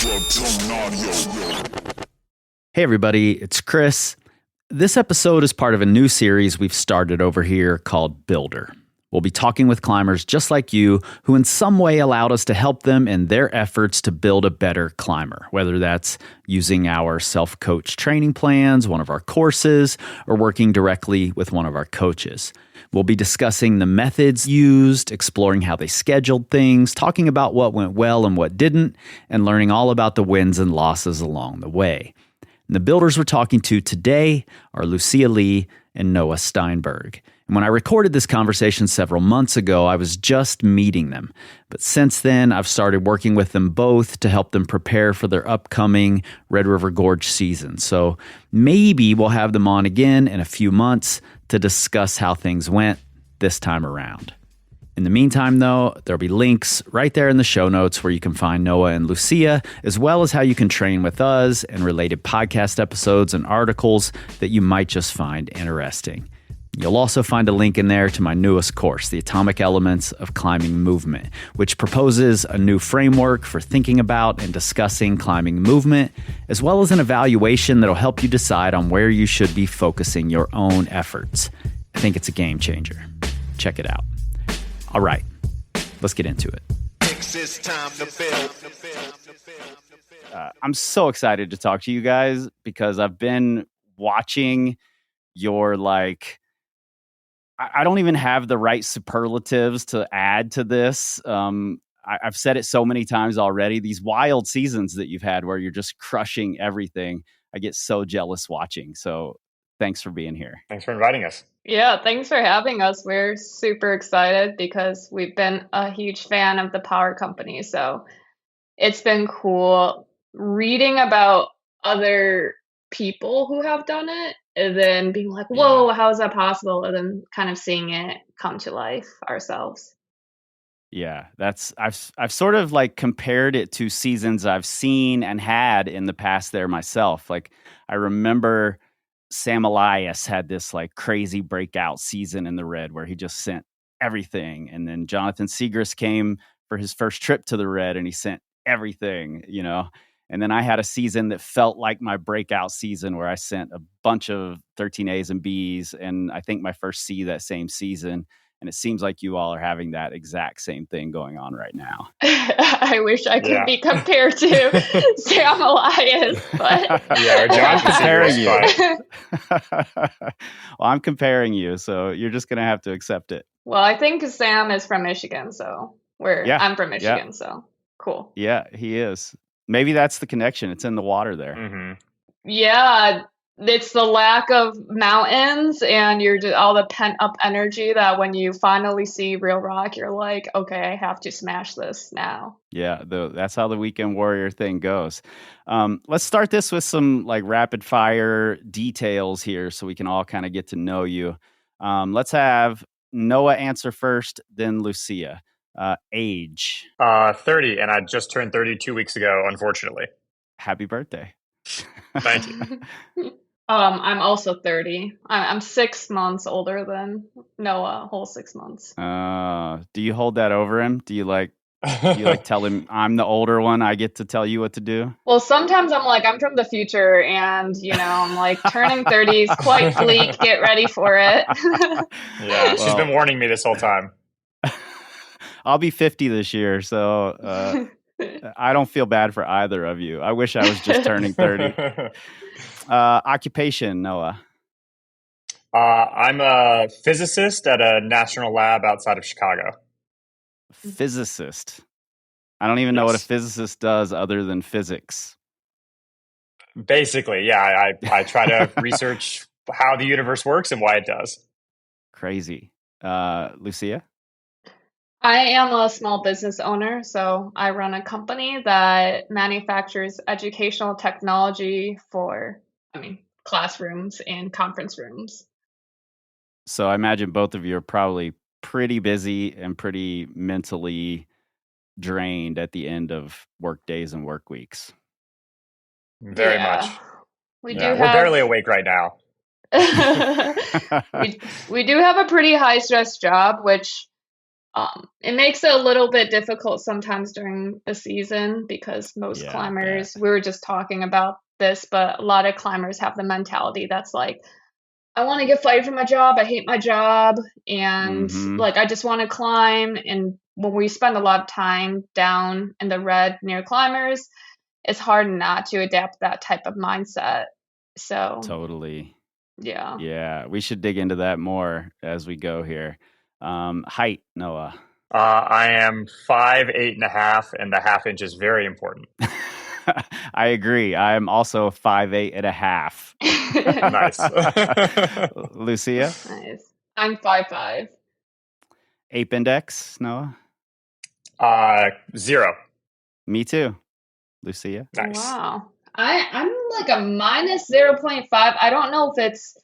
Hey everybody, it's Chris. This episode is part of a new series we've started over here called Builder. We'll be talking with climbers just like you who in some way allowed us to help them in their efforts to build a better climber, whether that's using our self-coach training plans, one of our courses, or working directly with one of our coaches. We'll be discussing the methods used, exploring how they scheduled things, talking about what went well and what didn't, and learning all about the wins and losses along the way. And the builders we're talking to today are Lucia Lee and Noah Steinberg. And when I recorded this conversation several months ago, I was just meeting them. But since then, I've started working with them both to help them prepare for their upcoming Red River Gorge season. So maybe we'll have them on again in a few months to discuss how things went this time around. In the meantime, though, there'll be links right there in the show notes where you can find Noah and Lucia, as well as how you can train with us and related podcast episodes and articles that you might just find interesting. You'll also find a link in there to my newest course, The Atomic Elements of Climbing Movement, which proposes a new framework for thinking about and discussing climbing movement, as well as an evaluation that'll help you decide on where you should be focusing your own efforts. I think it's a game changer. Check it out. All right, let's get into it. I'm so excited to talk to you guys because I've been watching your, I don't even have the right superlatives to add to this. I've said it so many times already. These wild seasons that you've had where you're just crushing everything. I get so jealous watching. So thanks for being here. Thanks for inviting us. Yeah, thanks for having us. We're super excited because we've been a huge fan of the power company. So it's been cool reading about other people who have done it and then being like, whoa, how is that possible? And then kind of seeing it come to life ourselves. Yeah, I've sort of compared it to seasons I've seen and had in the past there myself. I remember Sam Elias had this crazy breakout season in the Red where he just sent everything. And then Jonathan Segrist came for his first trip to the Red and he sent everything, And then I had a season that felt like my breakout season where I sent a bunch of 13 A's and B's and I think my first C that same season. And it seems like you all are having that exact same thing going on right now. I wish I could be compared to Sam Elias, but I'm comparing you. Well, I'm comparing you, so you're just gonna have to accept it. Well, I think Sam is from Michigan, so I'm from Michigan, so cool. Yeah, he is. Maybe that's the connection. It's in the water there. Mm-hmm. Yeah. It's the lack of mountains and all the pent up energy that when you finally see real rock, you're like, okay, I have to smash this now. Yeah, that's how the Weekend Warrior thing goes. Let's start this with some rapid fire details here so we can all kind of get to know you. Let's have Noah answer first, then Lucia. Age? 30, and I just turned 30 2 weeks ago, unfortunately. Happy birthday. Thank you. I'm also 30. I'm 6 months older than Noah, a whole 6 months. Do you hold that over him? Do you tell him I'm the older one, I get to tell you what to do? Well, sometimes I'm from the future and, I'm turning 30 is quite bleak. Get ready for it. Yeah, she's been warning me this whole time. I'll be 50 this year, so I don't feel bad for either of you. I wish I was just turning 30. Occupation, Noah? I'm a physicist at a national lab outside of Chicago. Physicist? I don't even know what a physicist does other than physics. Basically, yeah. I try to research how the universe works and why it does. Crazy. Lucia? I am a small business owner, so I run a company that manufactures educational technology for, classrooms and conference rooms. So I imagine both of you are probably pretty busy and pretty mentally drained at the end of work days and work weeks. Very much. We're barely awake right now. we do have a pretty high stress job, which It makes it a little bit difficult sometimes during the season because most Yeah, I climbers, bet. we were just talking about this, but a lot of climbers have the mentality that's like, I want to get fired from my job. I hate my job. And Mm-hmm. like, I just want to climb. And when we spend a lot of time down in the red near climbers, it's hard not to adapt that type of mindset. So, Totally. yeah. Yeah, we should dig into that more as we go here. Height, Noah. I am 5'8.5", and the half inch is very important. I agree. I'm also 5'8.5". Nice. Lucia, Nice. I'm 5'5". ape index, Noah. 0. Me too. Lucia. Nice. Wow. I'm like a minus 0.5. I don't know if it's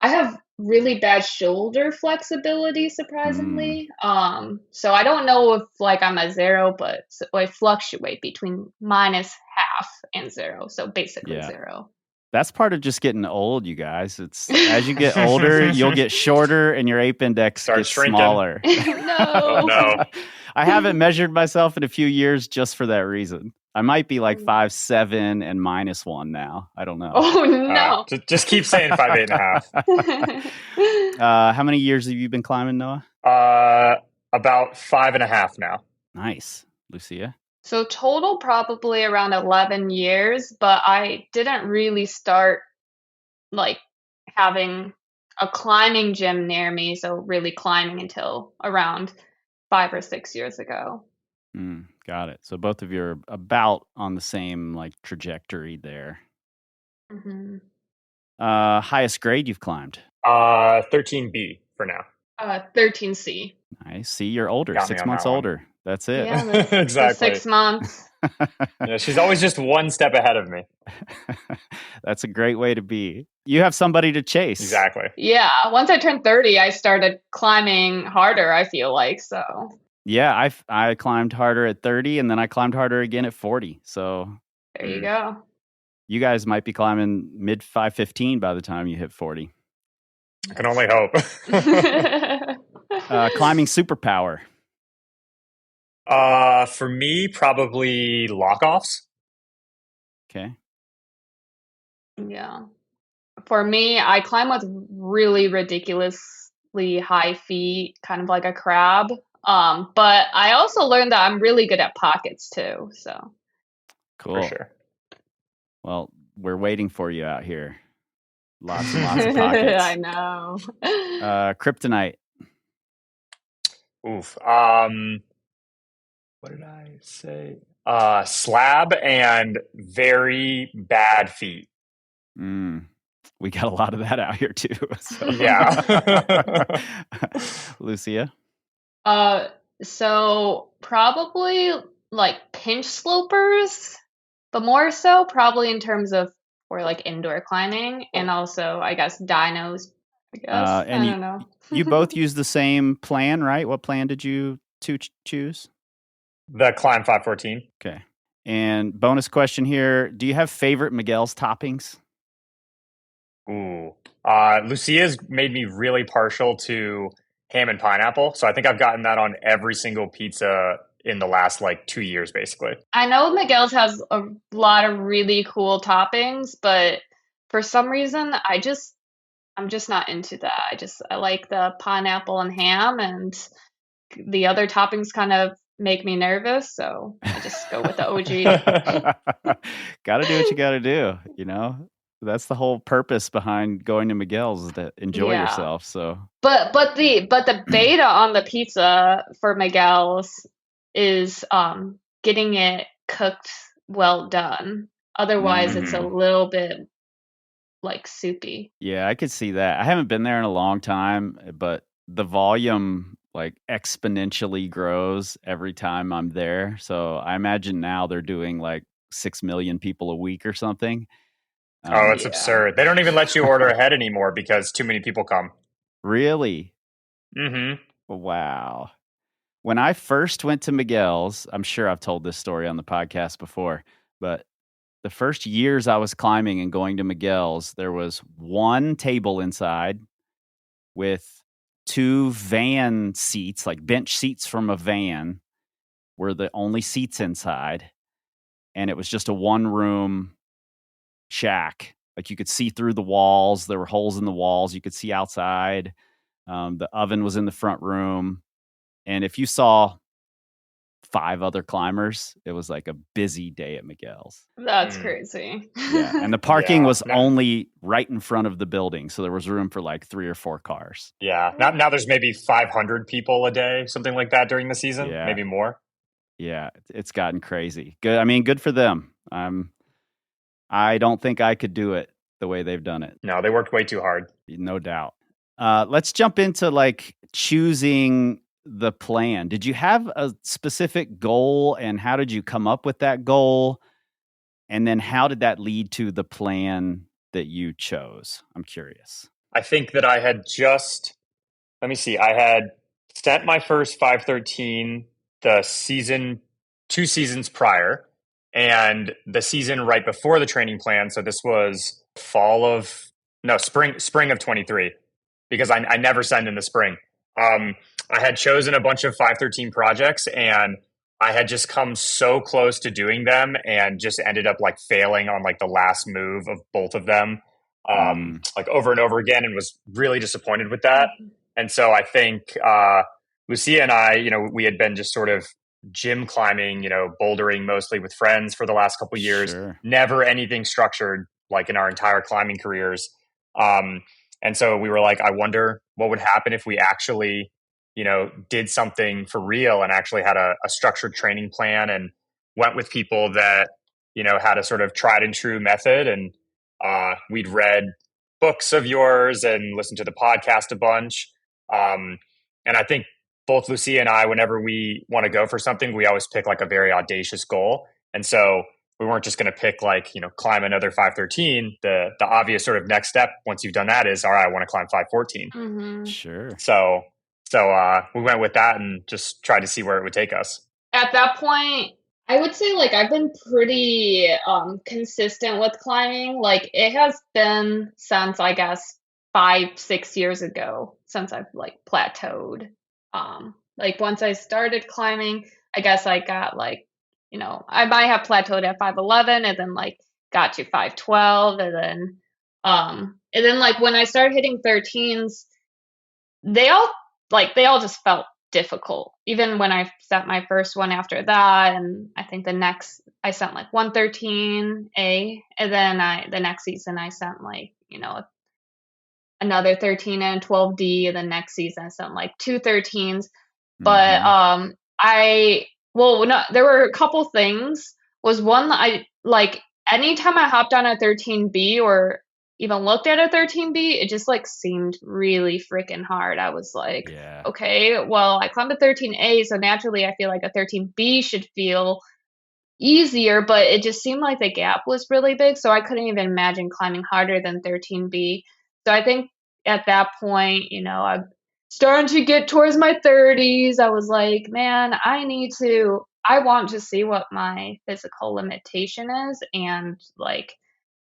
I have really bad shoulder flexibility surprisingly. So I don't know if like I'm a 0, but I fluctuate between minus half and 0. So basically Yeah. 0. That's part of just getting old, you guys. It's as you get older, you'll get shorter and your ape index Start gets shrinking. smaller. No. Oh, no. I haven't measured myself in a few years just for that reason. I might be like 5'7" and -1 now. I don't know. Oh no. Just keep saying 5'8.5". How many years have you been climbing, Noah? About 5.5 now. Nice. Lucia? So total probably around 11 years, but I didn't really start like having a climbing gym near me, so really climbing until around 5 or 6 years ago. Got it. So both of you are about on the same like trajectory there. Mm-hmm. Highest grade you've climbed? 13B for now. 13C. Nice. See, you're older. Got me 6 on months that one. older. That's it. Yeah, the Exactly. 6 months. Yeah, she's always just one step ahead of me. That's a great way to be. You have somebody to chase. Exactly. Yeah, once I turned 30, I started climbing harder, I feel like, so. Yeah, I climbed harder at 30 and then I climbed harder again at 40. So There you go. you guys might be climbing mid 515 by the time you hit 40. I can only hope. Climbing superpower. For me, probably lock-offs. Okay. Yeah. For me, I climb with really ridiculously high feet, kind of like a crab. But I also learned that I'm really good at pockets too. So Cool. For sure. Well, we're waiting for you out here. Lots and lots of pockets. I know. Kryptonite. Oof. What did I say? Slab and very bad feet. We got a lot of that out here too. So. Yeah. Lucia. So probably like pinch slopers, but more so probably in terms of for like indoor climbing and also I guess dynos. I guess And I don't know. You both use the same plan, right? What plan did you choose? The Climb 514. Okay. And bonus question here: do you have favorite Miguel's toppings? Ooh. Lucia's made me really partial to ham and pineapple. So I think I've gotten that on every single pizza in the last like 2 years, basically. I know Miguel's has a lot of really cool toppings, but for some reason I'm just not into that. I like the pineapple and ham, and the other toppings kind of make me nervous, so I just go with the OG. Gotta do what you gotta do, you know? That's the whole purpose behind going to Miguel's is to enjoy yourself. So But the beta on the pizza for Miguel's is getting it cooked well done. Otherwise it's a little bit like soupy. Yeah, I could see that. I haven't been there in a long time, but the volume like exponentially grows every time I'm there. So I imagine now they're doing like 6 million people a week or something. It's absurd. They don't even let you order ahead anymore because too many people come. Really? Mm-hmm. Wow. When I first went to Miguel's, I'm sure I've told this story on the podcast before, but the first years I was climbing and going to Miguel's, there was one table inside with 2 van seats, like bench seats from a van, were the only seats inside. And it was just a 1-room shack. Like you could see through the walls. There were holes in the walls. You could see outside. The oven was in the front room. And if you saw 5 other climbers, it was like a busy day at Miguel's. That's crazy. Yeah. And the parking Yeah. was only right in front of the building. So there was room for like 3 or 4 cars. Yeah. Now there's maybe 500 people a day, something like that during the season, Yeah. maybe more. Yeah. It's gotten crazy. Good. I mean, good for them. I don't think I could do it the way they've done it. No, they worked way too hard. No doubt. Let's jump into like choosing the plan. Did you have a specific goal, and how did you come up with that goal? And then how did that lead to the plan that you chose? I'm curious. I think that I had I had sent my first 513 the season, 2 seasons prior, and the season right before the training plan. So this was spring of 23, because I never send in the spring. I had chosen a bunch of 513 projects, and I had just come so close to doing them and just ended up like failing on like the last move of both of them, like over and over again, and was really disappointed with that. And so I think Lucia and I, we had been just sort of gym climbing, bouldering mostly with friends for the last couple of years. Sure. Never anything structured like in our entire climbing careers. And so we were like, I wonder what would happen if we actually, did something for real and actually had a structured training plan and went with people that, had a sort of tried and true method. And we'd read books of yours and listened to the podcast a bunch. And I think both Lucia and I, whenever we want to go for something, we always pick like a very audacious goal. And so we weren't just going to pick like, climb another 513. The obvious sort of next step once you've done that is, all right, I want to climb 514. Mm-hmm. Sure. So we went with that and just tried to see where it would take us. At that point, I would say like I've been pretty consistent with climbing. Like it has been since I guess 5-6 years ago since I've like plateaued. Like once I started climbing, I guess I got like, I might have plateaued at 511 and then like got to 512 and then like when I started hitting 13s, they all just felt difficult. Even when I set my first one after that, and I think the next I sent like 113A, and then the next season I sent like another 13 and 12D, and the next season I sent like 2 13s. But there were a couple things. Was one that I like anytime I hopped on a 13B or even looked at a 13B, it just like seemed really freaking hard. I was like, Yeah. okay, well, I climbed a 13A, so naturally I feel like a 13B should feel easier, but it just seemed like the gap was really big, so I couldn't even imagine climbing harder than 13B. So I think at that point, I'm starting to get towards my 30s. I was like, man, I want to see what my physical limitation is, and like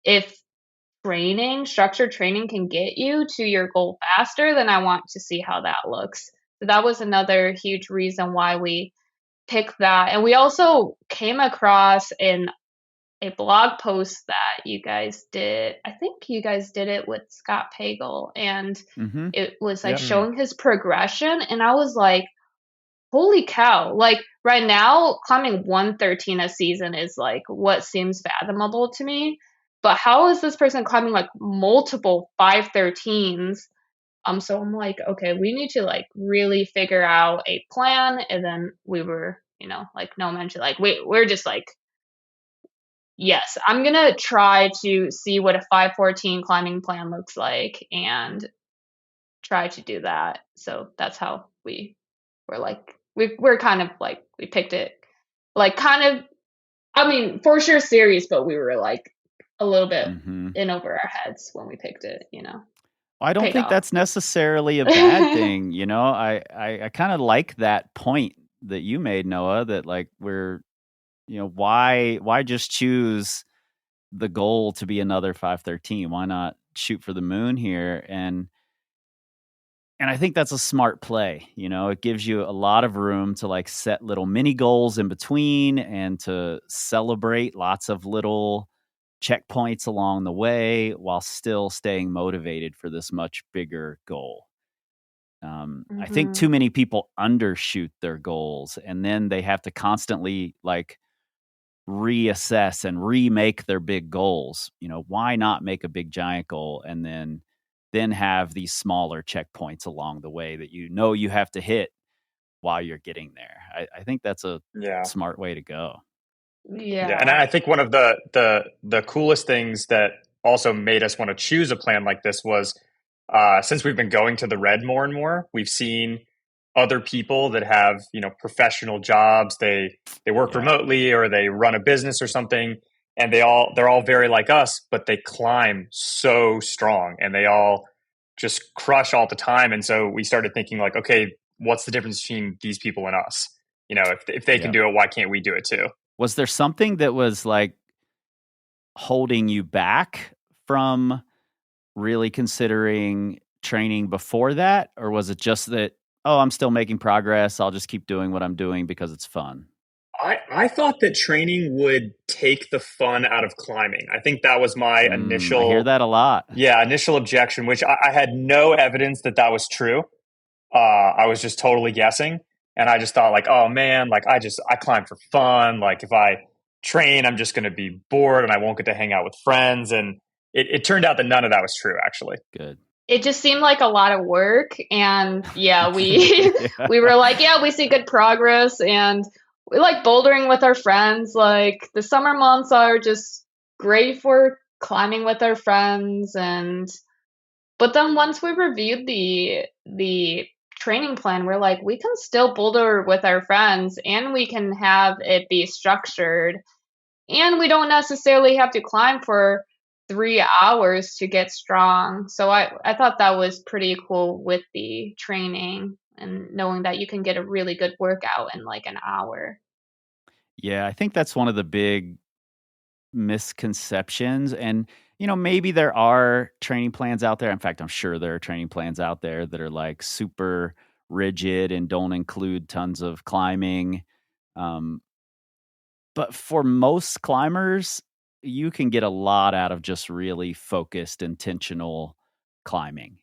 if structured training can get you to your goal faster, then I want to see how that looks. So that was another huge reason why we picked that. And we also came across in a blog post that you guys did. I think you guys did it with Scott Pagel, and it was like showing his progression. And I was like, holy cow. Like right now, climbing 113 a season is like what seems fathomable to me. But how is this person climbing like multiple 513s? So I'm like, okay, we need to like really figure out a plan. And then we were, like Noah mentioned, like we're just like, yes, I'm gonna try to see what a 514 climbing plan looks like and try to do that. So that's how we were like, we're kind of like, we picked it like kind of, I mean, for sure serious, but we were like a little bit in over our heads when we picked it, I don't think that's necessarily a bad thing. I kind of like that point that you made, Noah, that like we're, why just choose the goal to be another 513? Why not shoot for the moon here? And And I think that's a smart play. It gives you a lot of room to like set little mini goals in between and to celebrate lots of little checkpoints along the way while still staying motivated for this much bigger goal. I think too many people undershoot their goals, and then they have to constantly like reassess and remake their big goals. Why not make a big giant goal and then have these smaller checkpoints along the way that you have to hit while you're getting there. I think that's a smart way to go. Yeah, and I think one of the coolest things that also made us want to choose a plan like this was since we've been going to the Red more and more, we've seen other people that have professional jobs. They work remotely or they run a business or something, and they're all very like us, but they climb so strong and they all just crush all the time. And so we started thinking like, okay, what's the difference between these people and us? If they can do it, why can't we do it too? Was there something that was like holding you back from really considering training before that? Or was it just that, I'm still making progress, I'll just keep doing what I'm doing because it's fun? I thought that training would take the fun out of climbing. I think that was my initial... I hear that a lot. Yeah, initial objection, which I had no evidence that was true. I was just totally guessing. And I just thought like, oh man, like I climb for fun. Like if I train, I'm just going to be bored and I won't get to hang out with friends. And it turned out that none of that was true, actually. Good. It just seemed like a lot of work. And we we were like, we see good progress. And we like bouldering with our friends. Like the summer months are just great for climbing with our friends. But then once we reviewed the training plan, we're like, we can still boulder with our friends and we can have it be structured, and we don't necessarily have to climb for 3 hours to get strong. So I thought that was pretty cool with the training and knowing that you can get a really good workout in like an hour. Yeah, I think that's one of the big misconceptions. And maybe there are training plans out there. In fact, I'm sure there are training plans out there that are like super rigid and don't include tons of climbing. But for most climbers, you can get a lot out of just really focused, intentional climbing.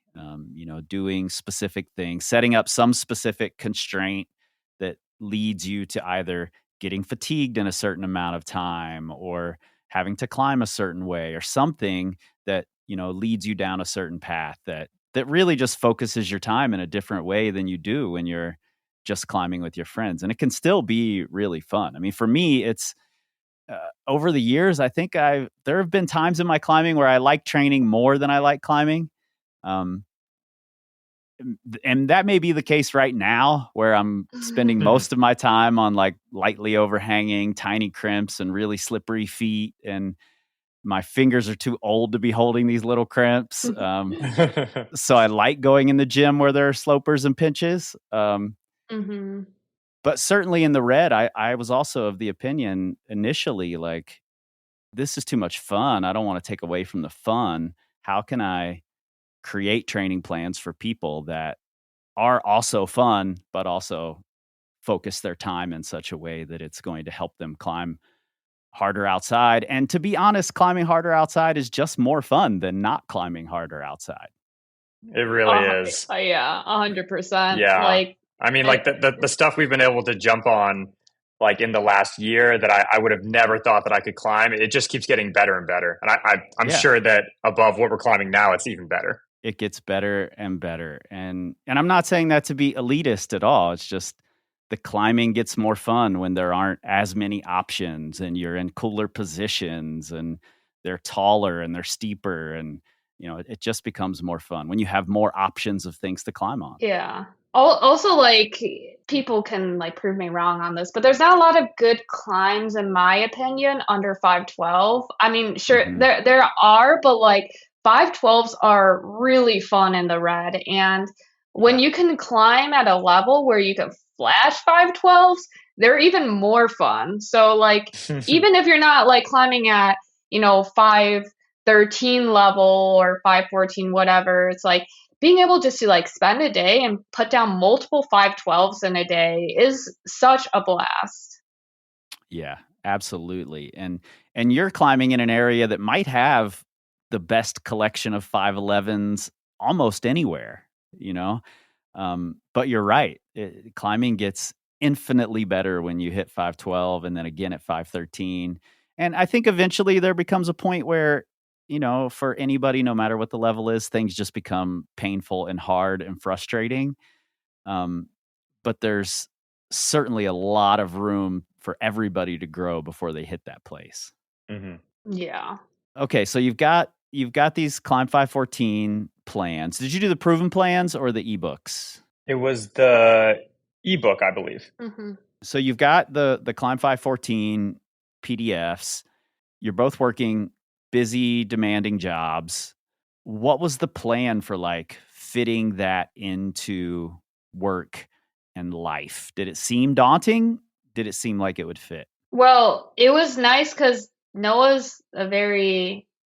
Doing specific things, setting up some specific constraint that leads you to either getting fatigued in a certain amount of time or having to climb a certain way or something that, leads you down a certain path that really just focuses your time in a different way than you do when you're just climbing with your friends. And it can still be really fun. I mean, for me, it's over the years, I think there have been times in my climbing where I like training more than I like climbing. And that may be the case right now, where I'm spending most of my time on like lightly overhanging tiny crimps and really slippery feet, and my fingers are too old to be holding these little crimps. So I like going in the gym where there are slopers and pinches. But certainly in the Red, I was also of the opinion initially, like, this is too much fun. I don't want to take away from the fun. How can I create training plans for people that are also fun, but also focus their time in such a way that it's going to help them climb harder outside? And to be honest, climbing harder outside is just more fun than not climbing harder outside. It really is. Yeah, 100%. Yeah. Like, I mean, like the stuff we've been able to jump on, like in the last year, that I would have never thought that I could climb. It just keeps getting better and better. And I'm sure that above what we're climbing now, it's even better. It gets better and better. And I'm not saying that to be elitist at all. It's just the climbing gets more fun when there aren't as many options and you're in cooler positions and they're taller and they're steeper. And, it just becomes more fun when you have more options of things to climb on. Yeah. Also, like, people can like prove me wrong on this, but there's not a lot of good climbs, in my opinion, under 512. I mean, sure, there are, but like 512s are really fun in the Red. And when you can climb at a level where you can flash 512s, they're even more fun. So like, even if you're not like climbing at, 513 level or 514, whatever, it's like being able just to like spend a day and put down multiple 512s in a day is such a blast. Yeah, absolutely. And you're climbing in an area that might have the best collection of 511s almost anywhere, you know? But you're right. Climbing gets infinitely better when you hit 512 and then again at 513. And I think eventually there becomes a point where, you know, for anybody, no matter what the level is, things just become painful and hard and frustrating. Um, but there's certainly a lot of room for everybody to grow before they hit that place. Mm-hmm. Yeah. Okay, so you've got these Climb 514 plans. Did you do the proven plans or the ebooks? It was the ebook, I believe. Mm-hmm. So you've got the Climb 514 PDFs. You're both working busy, demanding jobs. What was the plan for like fitting that into work and life? Did it seem daunting? Did it seem like it would fit? Well, it was nice because Noah's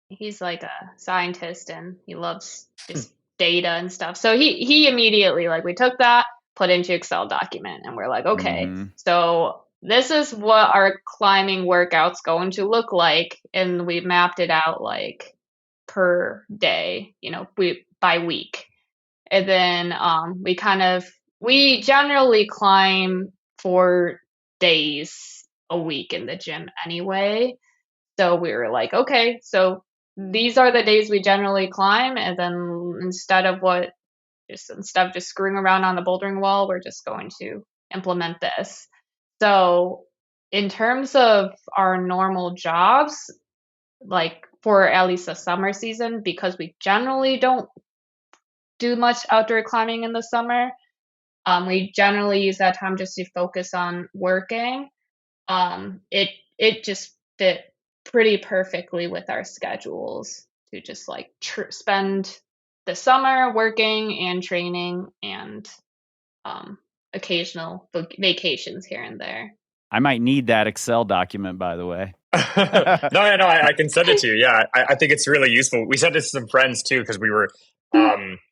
he's like a scientist and he loves just data and stuff. So he immediately, like, we took that, put into Excel document, and we're like, okay, so this is what our climbing workout's going to look like. And we mapped it out like per day, by week. And then we generally climb 4 days a week in the gym anyway. So we were like, okay, so these are the days we generally climb. And then instead of just screwing around on the bouldering wall, we're just going to implement this. So in terms of our normal jobs, like for at least the summer season, because we generally don't do much outdoor climbing in the summer, we generally use that time just to focus on working. It just fit pretty perfectly with our schedules to just like spend the summer working and training and occasional vacations here and there. I might need that Excel document, by the way. No, I can send it to you. Yeah, I think it's really useful. We sent it to some friends too because we were.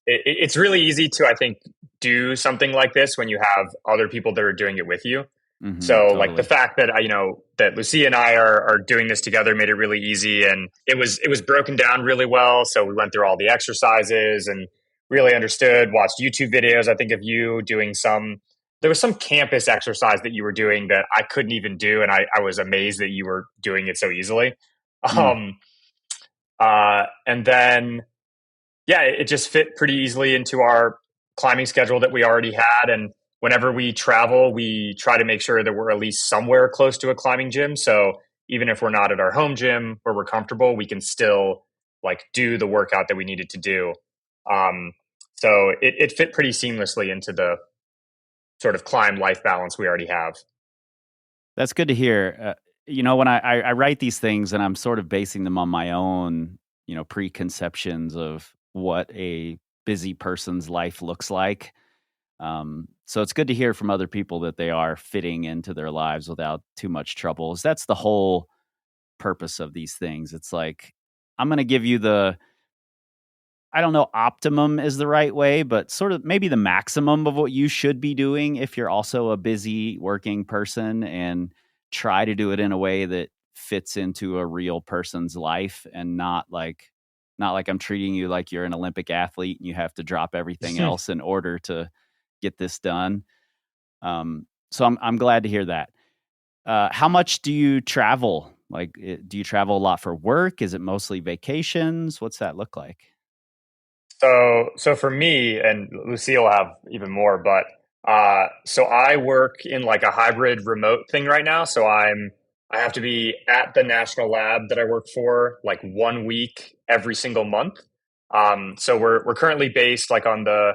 It's really easy to, I think, do something like this when you have other people that are doing it with you. Mm-hmm, so totally. Like the fact that that Lucia and I are doing this together made it really easy, and it was broken down really well. So we went through all the exercises and really understood, watched YouTube videos. I think of you doing there was some campus exercise that you were doing that I couldn't even do, and I was amazed that you were doing it so easily. And then it just fit pretty easily into our climbing schedule that we already had. And whenever we travel, we try to make sure that we're at least somewhere close to a climbing gym. So even if we're not at our home gym where we're comfortable, we can still like do the workout that we needed to do. So it fit pretty seamlessly into the sort of climb life balance we already have. That's good to hear. When I write these things and I'm sort of basing them on my own, preconceptions of what a busy person's life looks like. So it's good to hear from other people that they are fitting into their lives without too much trouble. That's the whole purpose of these things. It's like, I'm going to give you I don't know, optimum is the right way, but sort of maybe the maximum of what you should be doing if you're also a busy working person, and try to do it in a way that fits into a real person's life and not like I'm treating you like you're an Olympic athlete and you have to drop everything else in order to get this done. So I'm glad to hear that. How much do you travel? Like, do you travel a lot for work? Is it mostly vacations? What's that look like? So for me, and Lucia will have even more, but so I work in like a hybrid remote thing right now. So I have to be at the national lab that I work for like 1 week every single month. So we're currently based like on the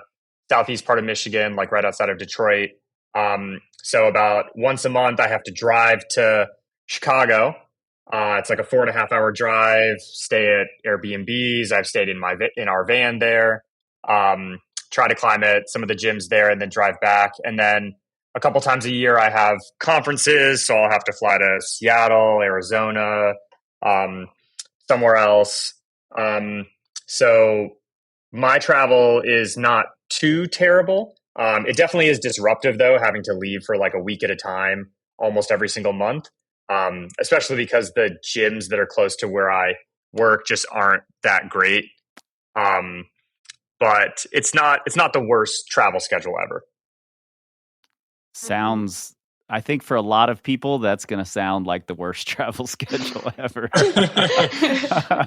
southeast part of Michigan, like right outside of Detroit. So about once a month, I have to drive to Chicago. It's like a 4.5 hour drive, stay at Airbnbs. I've stayed in our van there, try to climb at some of the gyms there and then drive back. And then a couple times a year I have conferences. So I'll have to fly to Seattle, Arizona, somewhere else. So my travel is not too terrible. It definitely is disruptive though, having to leave for like a week at a time, almost every single month. Especially because the gyms that are close to where I work just aren't that great. Um, but it's not the worst travel schedule ever. Sounds, I think for a lot of people, that's going to sound like the worst travel schedule ever.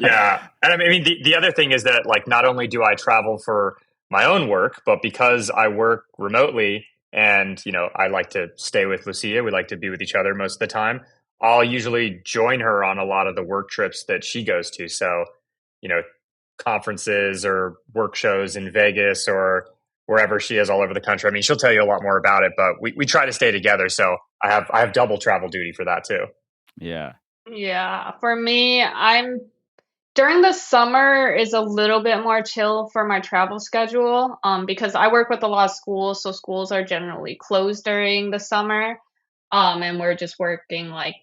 Yeah. And I mean, the other thing is that, like, not only do I travel for my own work, but because I work remotely and, I like to stay with Lucia, we like to be with each other most of the time, I'll usually join her on a lot of the work trips that she goes to. So, you know, conferences or work shows in Vegas or wherever she is all over the country. I mean, she'll tell you a lot more about it, but we try to stay together. So I have double travel duty for that too. Yeah. Yeah, for me, I'm during the summer is a little bit more chill for my travel schedule, because I work with a lot of schools, so schools are generally closed during the summer, and we're just working like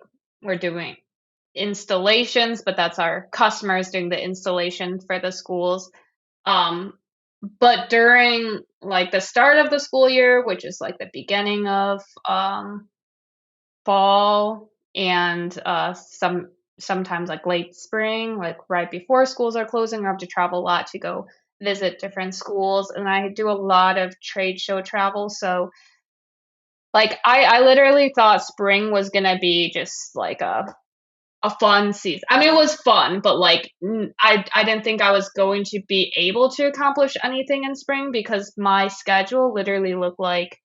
we're doing installations, but that's our customers doing the installation for the schools. Um, but during like the start of the school year, which is like the beginning of fall and sometimes like late spring, like right before schools are closing, I have to travel a lot to go visit different schools, and I do a lot of trade show travel. So like I literally thought spring was gonna be just like a fun season. I mean, it was fun, but like I didn't think I was going to be able to accomplish anything in spring because my schedule literally looked like,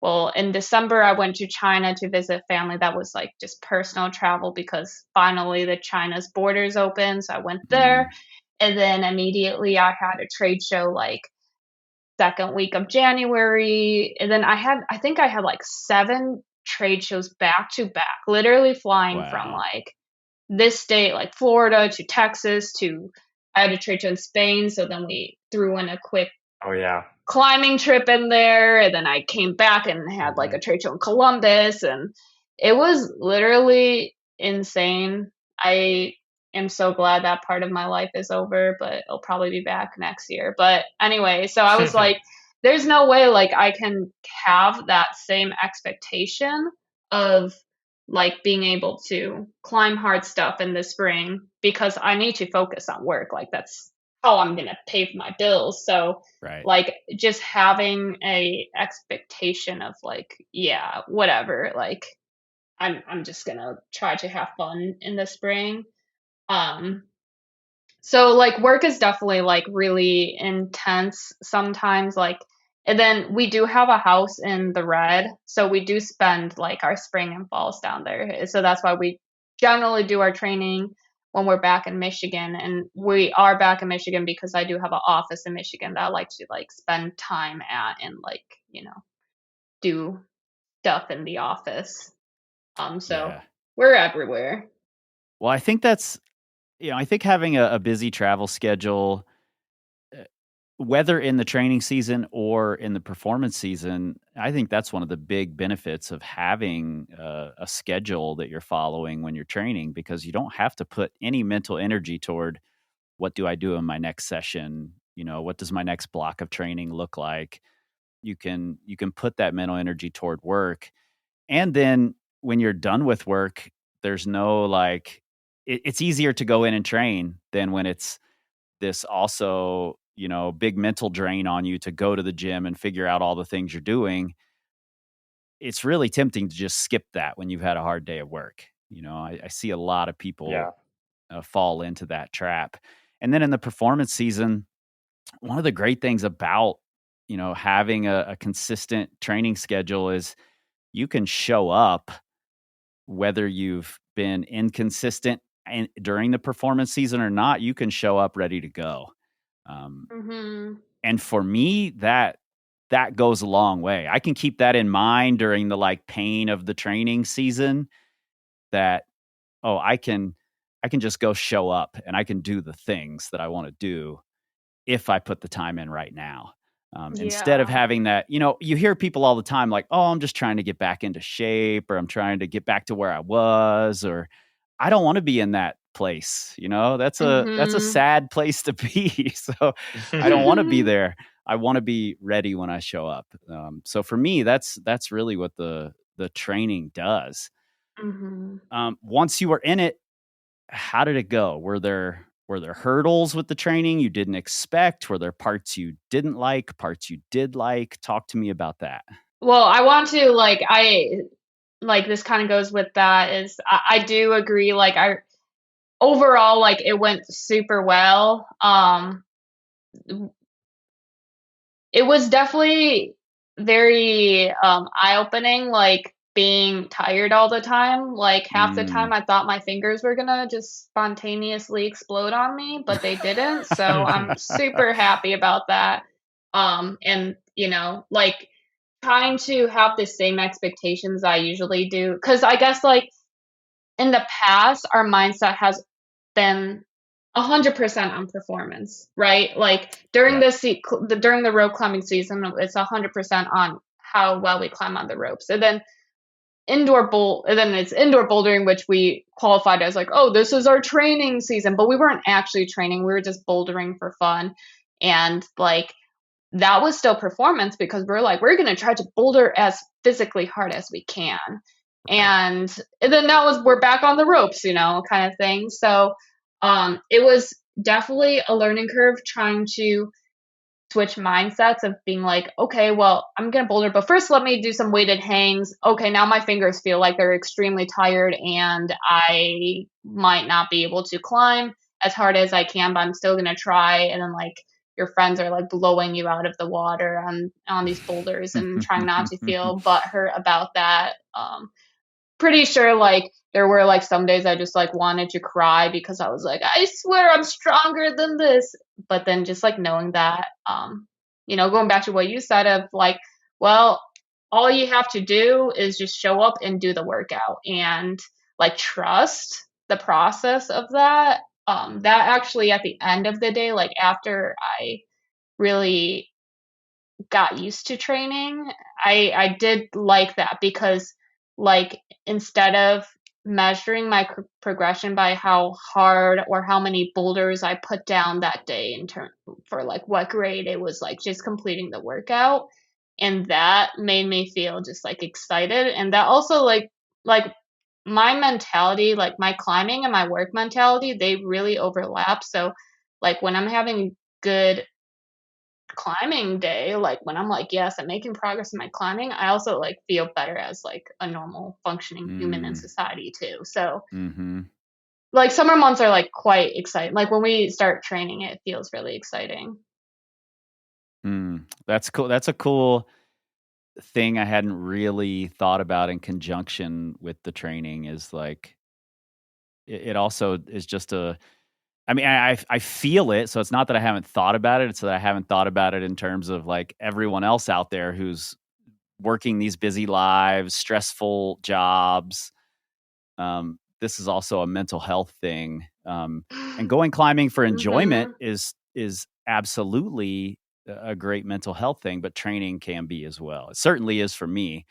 well, in December, I went to China to visit family. That was like just personal travel because finally the China's borders opened. So I went there. And then immediately I had a trade show like second week of January. And then I think I had like 7 trade shows back to back, literally flying from Wow. like this state, like Florida to Texas to, I had a trade show in Spain. So then we threw in a quick Oh yeah. climbing trip in there, and then I came back and had like a trade show in Columbus, and it was literally insane. I am so glad that part of my life is over, but I'll probably be back next year. But anyway, so I was like, there's no way like I can have that same expectation of like being able to climb hard stuff in the spring because I need to focus on work. Like that's how I'm gonna pay for my bills. So Right. like just having a expectation of like, yeah, whatever, like I'm just gonna try to have fun in the spring. Um so like work is definitely like really intense sometimes, like, and then we do have a house in the Red, so we do spend like our spring and falls down there. So that's why we generally do our training when we're back in Michigan, and we are back in Michigan because I do have an office in Michigan that I like to like spend time at and like, do stuff in the office. So Yeah. we're everywhere. Well, I think that's, I think having a busy travel schedule, whether in the training season or in the performance season, I think that's one of the big benefits of having a schedule that you're following when you're training, because you don't have to put any mental energy toward what do I do in my next session? What does my next block of training look like? You can put that mental energy toward work. And then when you're done with work, there's no like, it's easier to go in and train than when it's this also, big mental drain on you to go to the gym and figure out all the things you're doing. It's really tempting to just skip that when you've had a hard day of work. I see a lot of Yeah. people fall into that trap. And then in the performance season, one of the great things about, having a consistent training schedule is you can show up whether you've been inconsistent and during the performance season or not. You can show up ready to go. Mm-hmm. And for me, that goes a long way. I can keep that in mind during the like pain of the training season, that, oh, I can just go show up and I can do the things that I want to do if I put the time in right now. Instead of Yeah. having that, you hear people all the time like, oh, I'm just trying to get back into shape, or I'm trying to get back to where I was, or I don't want to be in that place. You know, that's a Mm-hmm. sad place to be. So I don't want to be there. I want to be ready when I show up. So for me, that's really what the training does. Mm-hmm. Once you were in it, how did it go? Were there hurdles with the training you didn't expect? Were there parts you didn't like, parts you did like? Talk to me about that. Well, I want to like this kind of goes with that is I do agree like I overall like it went super well. It was definitely very eye-opening like being tired all the time. Like half the time Mm. I thought my fingers were gonna just spontaneously explode on me, but they didn't. So I'm super happy about that. And you know, like trying to have the same expectations I usually do. Because I guess like in the past, our mindset has been 100% on performance, right? Like during Yeah. during the rope climbing season, it's 100% on how well we climb on the ropes. And then it's indoor bouldering, which we qualified as like, oh, this is our training season, but we weren't actually training. We were just bouldering for fun. And like that was still performance because we're going to try to boulder as physically hard as we can. Right. And then we're back on the ropes, you know, kind of thing. So it was definitely a learning curve trying to switch mindsets of being like, okay, well, I'm going to boulder, but first let me do some weighted hangs. Okay, now my fingers feel like they're extremely tired and I might not be able to climb as hard as I can, but I'm still going to try. And then like your friends are like blowing you out of the water on these boulders and trying not to feel butthurt about that. Pretty sure like there were like some days I just like wanted to cry because I was like, I swear I'm stronger than this. But then just like knowing that, you know, going back to what you said of like, well, all you have to do is just show up and do the workout and like trust the process of that. That actually at the end of the day, like after I really got used to training, I did like that because like instead of measuring my progression by how hard or how many boulders I put down that day in turn for like what grade, it was like just completing the workout, and that made me feel just like excited. And that also like my mentality, like my climbing and my work mentality, they really overlap. So like when I'm having good climbing day, like when I'm like, yes, I'm making progress in my climbing, I also like feel better as like a normal functioning human in Mm. society too. So Mm-hmm. like summer months are like quite exciting. Like when we start training, it feels really exciting. That's cool. That's a cool thing I hadn't really thought about in conjunction with the training is like it also is just a I mean, I feel it, so it's not that I haven't thought about it, it's that I haven't thought about it in terms of, like, everyone else out there who's working these busy lives, stressful jobs. This is also a mental health thing, and going climbing for enjoyment Mhm. is absolutely a great mental health thing, but training can be as well. It certainly is for me.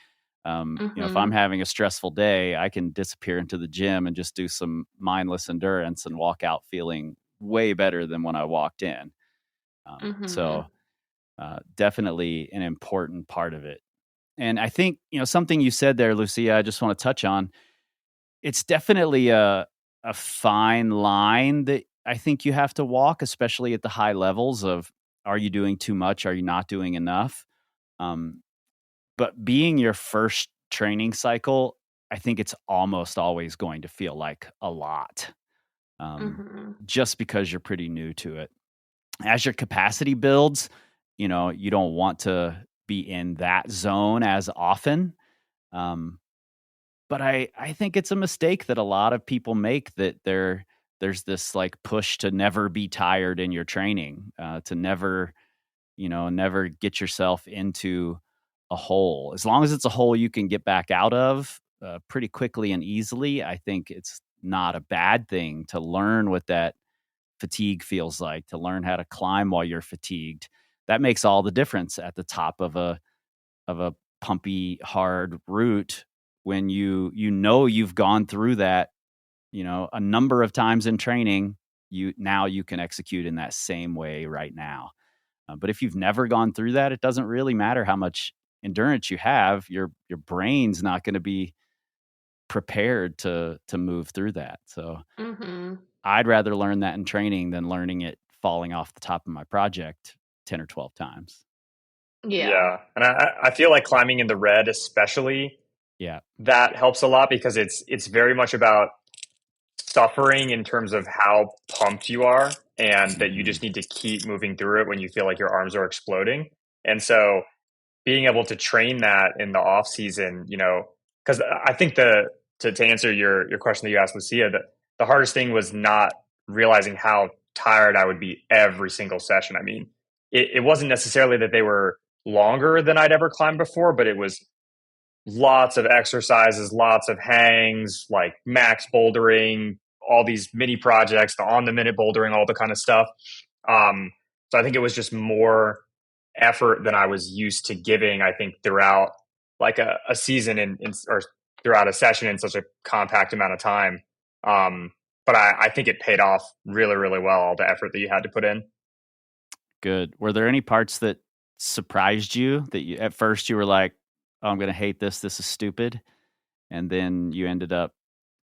You know, if I'm Mhm. having a stressful day, I can disappear into the gym and just do some mindless endurance and walk out feeling way better than when I walked in. So Mhm. definitely an important part of it. And I think, you know, something you said there, Lucia, I just want to touch on. It's definitely a fine line that I think you have to walk, especially at the high levels of are you doing too much? Are you not doing enough? Um, but being your first training cycle, I think it's almost always going to feel like a lot, Mhm. just because you're pretty new to it. As your capacity builds, you know, you don't want to be in that zone as often. Um, but I think it's a mistake that a lot of people make that there's this like push to never be tired in your training, to never, you know, never get yourself into a hole. As long as it's a hole you can get back out of pretty quickly and easily, I think it's not a bad thing to learn what that fatigue feels like, to learn how to climb while you're fatigued. That makes all the difference at the top of a pumpy hard route when you know you've gone through that a number of times in training, you can execute in that same way right now. But if you've never gone through that, it doesn't really matter how much endurance you have. Your brain's not going to be prepared to move through that. So I'd rather learn that in training than learning it falling off the top of my project 10 or 12 times. Yeah. And I feel like climbing in the red, especially, yeah, that helps a lot because it's very much about suffering in terms of how pumped you are and that you just need to keep moving through it when you feel like your arms are exploding. And so being able to train that in the off season, because I think to answer your question that you asked, Lucia, the hardest thing was not realizing how tired I would be every single session. I mean, it wasn't necessarily that they were longer than I'd ever climbed before, but it was lots of exercises, lots of hangs, like max bouldering, all these mini projects, the on the minute bouldering, all the kind of stuff. So I think it was just more effort than I was used to giving, I think, throughout like a season or throughout a session in such a compact amount of time. But I think it paid off really, really well, all the effort that you had to put in. Good. Were there any parts that surprised you that at first you were like, oh, I'm going to hate this. This is stupid. And then you ended up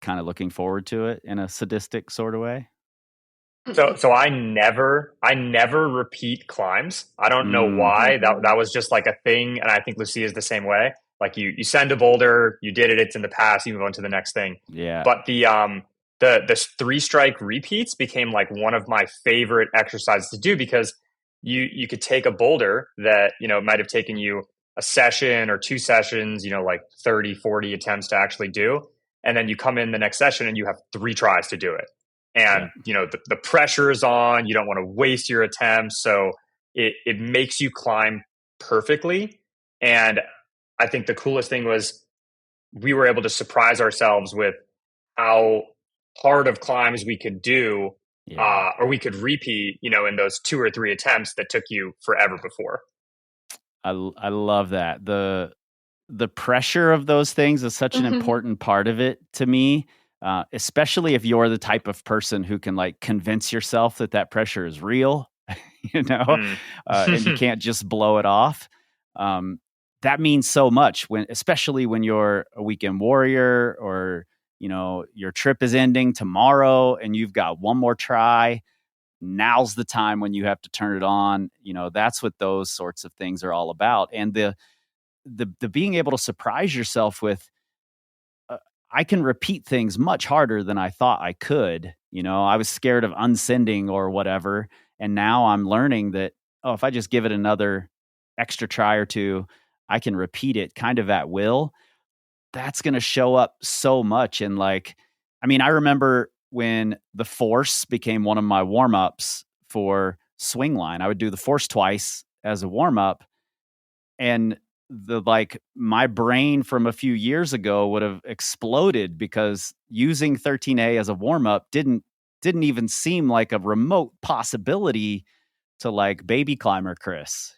kind of looking forward to it in a sadistic sort of way? So I never repeat climbs. I don't know why. That was just like a thing, and I think Lucia is the same way. Like you send a boulder, you did it, it's in the past, you move on to the next thing. Yeah. But the 3-strike repeats became like one of my favorite exercises to do because you could take a boulder that, might have taken you a session or 2 sessions, like 30, 40 attempts to actually do. And then you come in the next session and you have 3 tries to do it. And, the pressure is on, you don't want to waste your attempts. So it makes you climb perfectly. And I think the coolest thing was we were able to surprise ourselves with how hard of climbs we could do, or we could repeat, in those 2 or 3 attempts that took you forever before. I love that. The pressure of those things is such an important part of it to me. Especially if you're the type of person who can like convince yourself that pressure is real, and you can't just blow it off. That means so much especially when you're a weekend warrior or, your trip is ending tomorrow and you've got one more try. Now's the time when you have to turn it on. That's what those sorts of things are all about. And the being able to surprise yourself with, I can repeat things much harder than I thought I could. I was scared of unsending or whatever. And now I'm learning that, if I just give it another extra try or 2, I can repeat it kind of at will. That's going to show up so much. And I remember when the force became one of my warm-ups for swing line, I would do the force twice as a warm-up. And my brain from a few years ago would have exploded because using 13A as a warm-up didn't even seem like a remote possibility to baby climber Chris,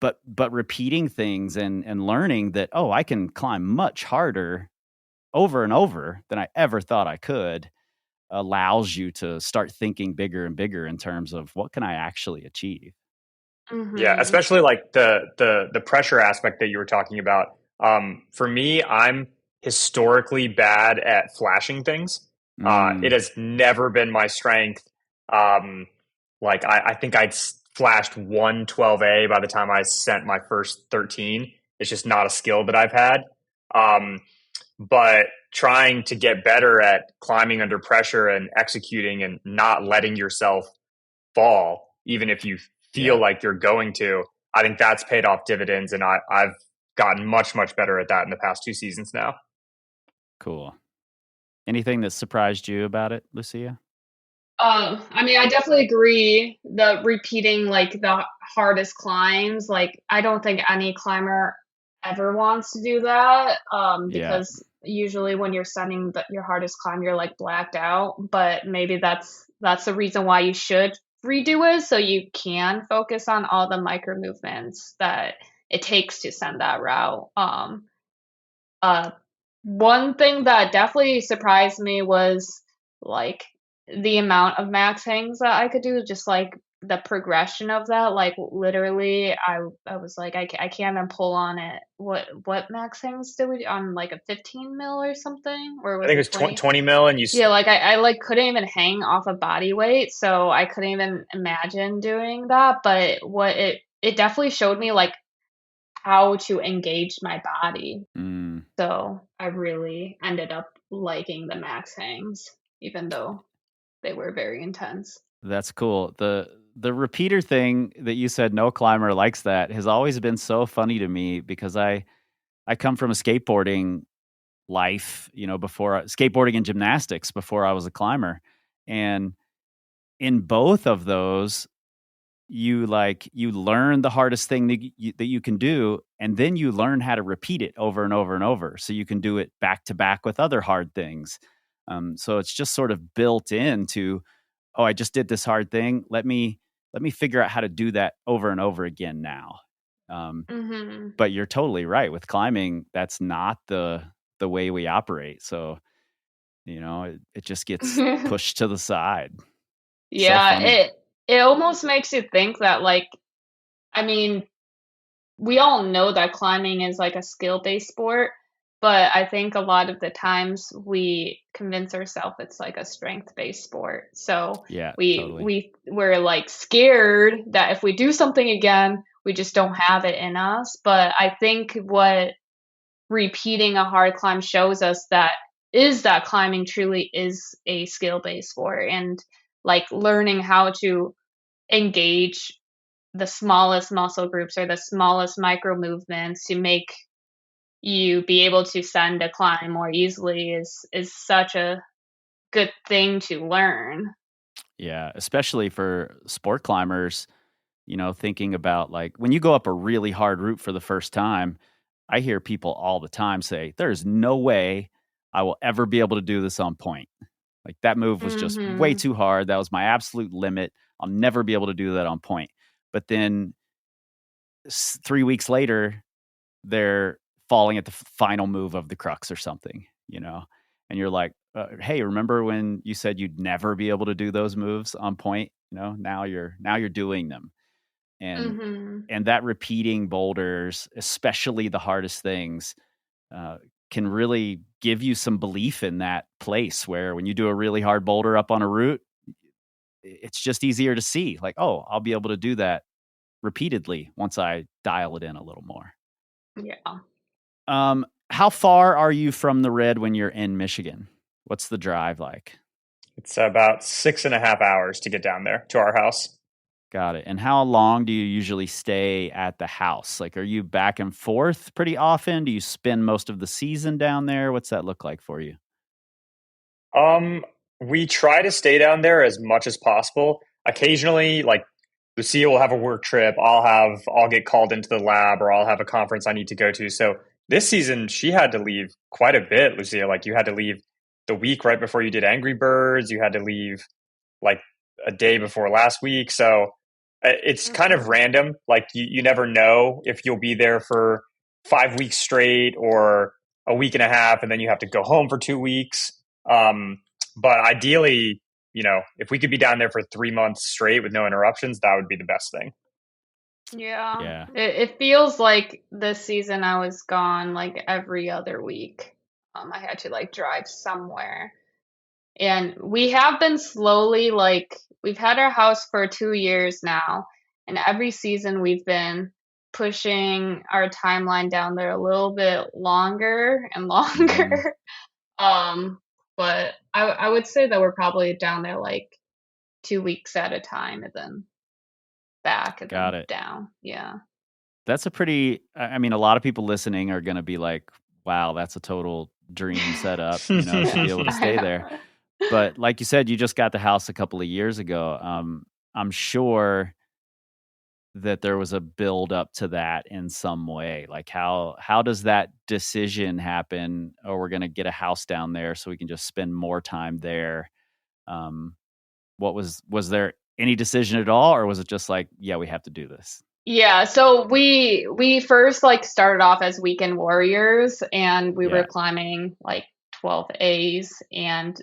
but repeating things and learning that, I can climb much harder over and over than I ever thought I could allows you to start thinking bigger and bigger in terms of what can I actually achieve. Yeah, especially like the pressure aspect that you were talking about. For me, I'm historically bad at flashing things. It has never been my strength. I think I'd flashed 112A by the time I sent my first 13. It's just not a skill that I've had. But trying to get better at climbing under pressure and executing and not letting yourself fall, even if you feel like you're going to, I think that's paid off dividends. And I've gotten much, much better at that in the past 2 seasons now. Cool. Anything that surprised you about it, Lucia? I definitely agree. The repeating the hardest climbs, I don't think any climber ever wants to do that. Because usually when you're sending your hardest climb, you're blacked out. But maybe that's the reason why you should redo it, so you can focus on all the micro movements that it takes to send that route. one thing that definitely surprised me was like the amount of max hangs that I could do, just like the progression of that. Like literally, I was like, I can't even pull on it. What max hangs did we do on like a 15 mil or something, or I was think it it was 20? 20 mil, and Yeah, like I like couldn't even hang off of body weight, so I couldn't even imagine doing that. But what it definitely showed me like how to engage my body. Mm. So I really ended up liking the max hangs, even though they were very intense. That's cool. The repeater thing that you said no climber likes that has always been so funny to me because I come from a skateboarding life, before skateboarding and gymnastics before I was a climber. And in both of those, you learn the hardest thing that you can do, and then you learn how to repeat it over and over and over so you can do it back to back with other hard things. So it's just sort of built into, oh, I just did this hard thing. Let me figure out how to do that over and over again now. Hmm. But you're totally right. With climbing, that's not the way we operate. So, it just gets pushed to the side. So Yeah, funny. it almost makes you think that like I mean, we all know that climbing is like a skill-based sport, but I think a lot of the times we convince ourselves it's like a strength-based sport. So Yeah, we totally. we're like scared that if we do something again, we just don't have it in us. But I think what repeating a hard climb shows us that is that climbing truly is a skill-based sport, and like learning how to engage the smallest muscle groups or the smallest micro movements to make you be able to send a climb more easily is such a good thing to learn. Yeah, especially for sport climbers, thinking about like when you go up a really hard route for the first time, I hear people all the time say, there's no way I will ever be able to do this on point. Like that move was just way Mhm. too hard. That was my absolute limit. I'll never be able to do that on point. But then 3 weeks later, they're falling at the final move of the crux or something. And you're like, hey, remember when you said you'd never be able to do those moves on point? Now you're doing them. And Mhm. and that repeating boulders, especially the hardest things, uh, can really give you some belief in that place where when you do a really hard boulder up on a route, it's just easier to see like, oh, I'll be able to do that repeatedly once I dial it in a little more. Yeah. How far are you from the Red when you're in Michigan? What's the drive like? it's about 6.5 hours to get down there to our house. Got it. And how long do you usually stay at the house? Like, are you back and forth pretty often? Do you spend most of the season down there? What's that look like for you? Um, we try to stay down there as much as possible. Occasionally, like Lucia will have a work trip. I'll get called into the lab, or I'll have a conference I need to go to. So this season, she had to leave quite a bit, Lucia. Like you had to leave the week right before you did Angry Birds. You had to leave like a day before last week. So it's kind of Mhm. random. Like you never know if you'll be there for 5 weeks straight or a week and a half, and then you have to go home for 2 weeks. Um, but ideally, if we could be down there for 3 months straight with no interruptions, that would be the best thing. Yeah. Yeah. It feels like this season I was gone like every other week. I had to like drive somewhere. And we have been slowly like we've had our house for 2 years now, and every season we've been pushing our timeline down there a little bit longer and Hmm. longer. Um, but I would say that we're probably down there like 2 weeks at a time and then back and Got then it. down. Yeah. That's a pretty, I mean, a lot of people listening are going to be like, wow, that's a total dream setup, to be able to I stay there. know. But like you said, you just got the house a couple of years ago. I'm sure that there was a build up to that in some way. Like how does that decision happen? Oh, we're going to get a house down there so we can just spend more time there. What was there any decision at all, or was it just like, yeah, we have to do this? Yeah, so we first like started off as weekend warriors, and we were Yeah. climbing like 12 A's, and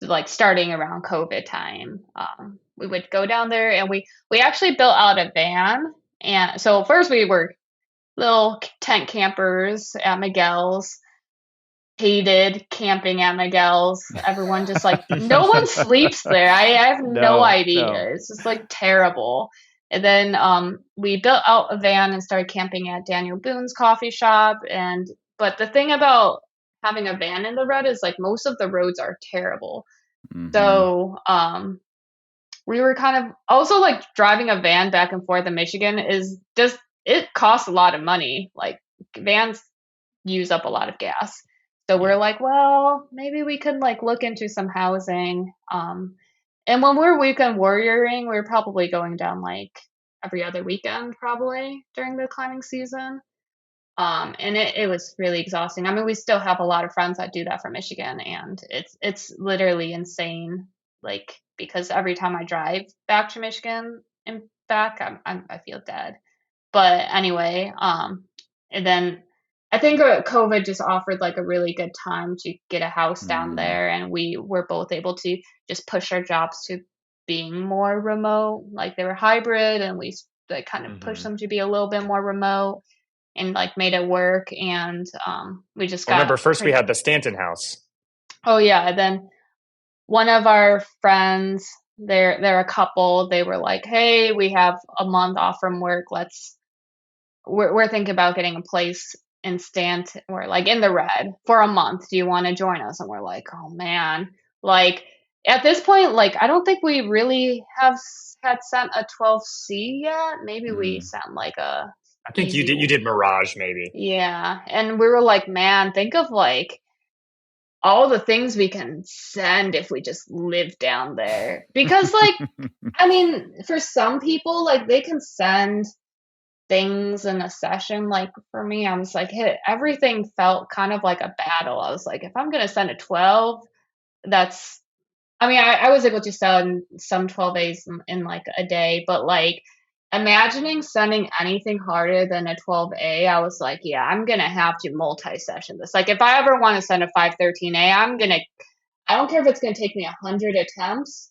like starting around COVID time. We would go down there, and we actually built out a van. And so first we were little tent campers at Miguel's. Hated camping at Miguel's. Everyone just like no one sleeps there. I have no No, idea. It's just like terrible. And then we built out a van and started camping at Daniel Boone's coffee shop. And but the thing about having a van in the red is like most of the roads are terrible. Mm-hmm. So we were kind of also like driving a van back and forth in Michigan is just it costs a lot of money. Like vans use up a lot of gas. So we're Yeah. like, well, maybe we could like look into some housing. And when we're weekend warrioring, we're probably going down like every other weekend probably during the climbing season. And it was really exhausting. I mean, we still have a lot of friends that do that from Michigan, and it's literally insane. Like because every time I drive back to Michigan and back, I feel dead. But anyway, and then I think COVID just offered like a really good time to get a house down Mm. there, and we were both able to just push our jobs to being more remote. Like they were hybrid, and we like kind of pushed them to be a little bit more remote, and like made it work. And we just I remember got first we pretty. had the Stanton house. Oh yeah, and then one of our friends, they're a couple. They were like, "Hey, we have a month off from work. We're thinking about getting a place in Stanton. We're like in the red for a month. Do you want to join us?" And we're like, "Oh man!" Like at this point, like I don't think we really had sent a 12C yet. Maybe we Mm. sent like a I think easy. you did Mirage maybe. Yeah, and we were like, man, think of like all the things we can send if we just live down there. Because like, I mean, for some people, like they can send things in a session. Like for me, I was like, hey, everything felt kind of like a battle. I was like, if I'm gonna send a 12, that's I mean, I was able to send some 12As in like a day, but like imagining sending anything harder than a 12A, I was like, yeah, I'm gonna have to multi-session this. Like if I ever want to send a 513A, I don't care if it's gonna take me 100 attempts.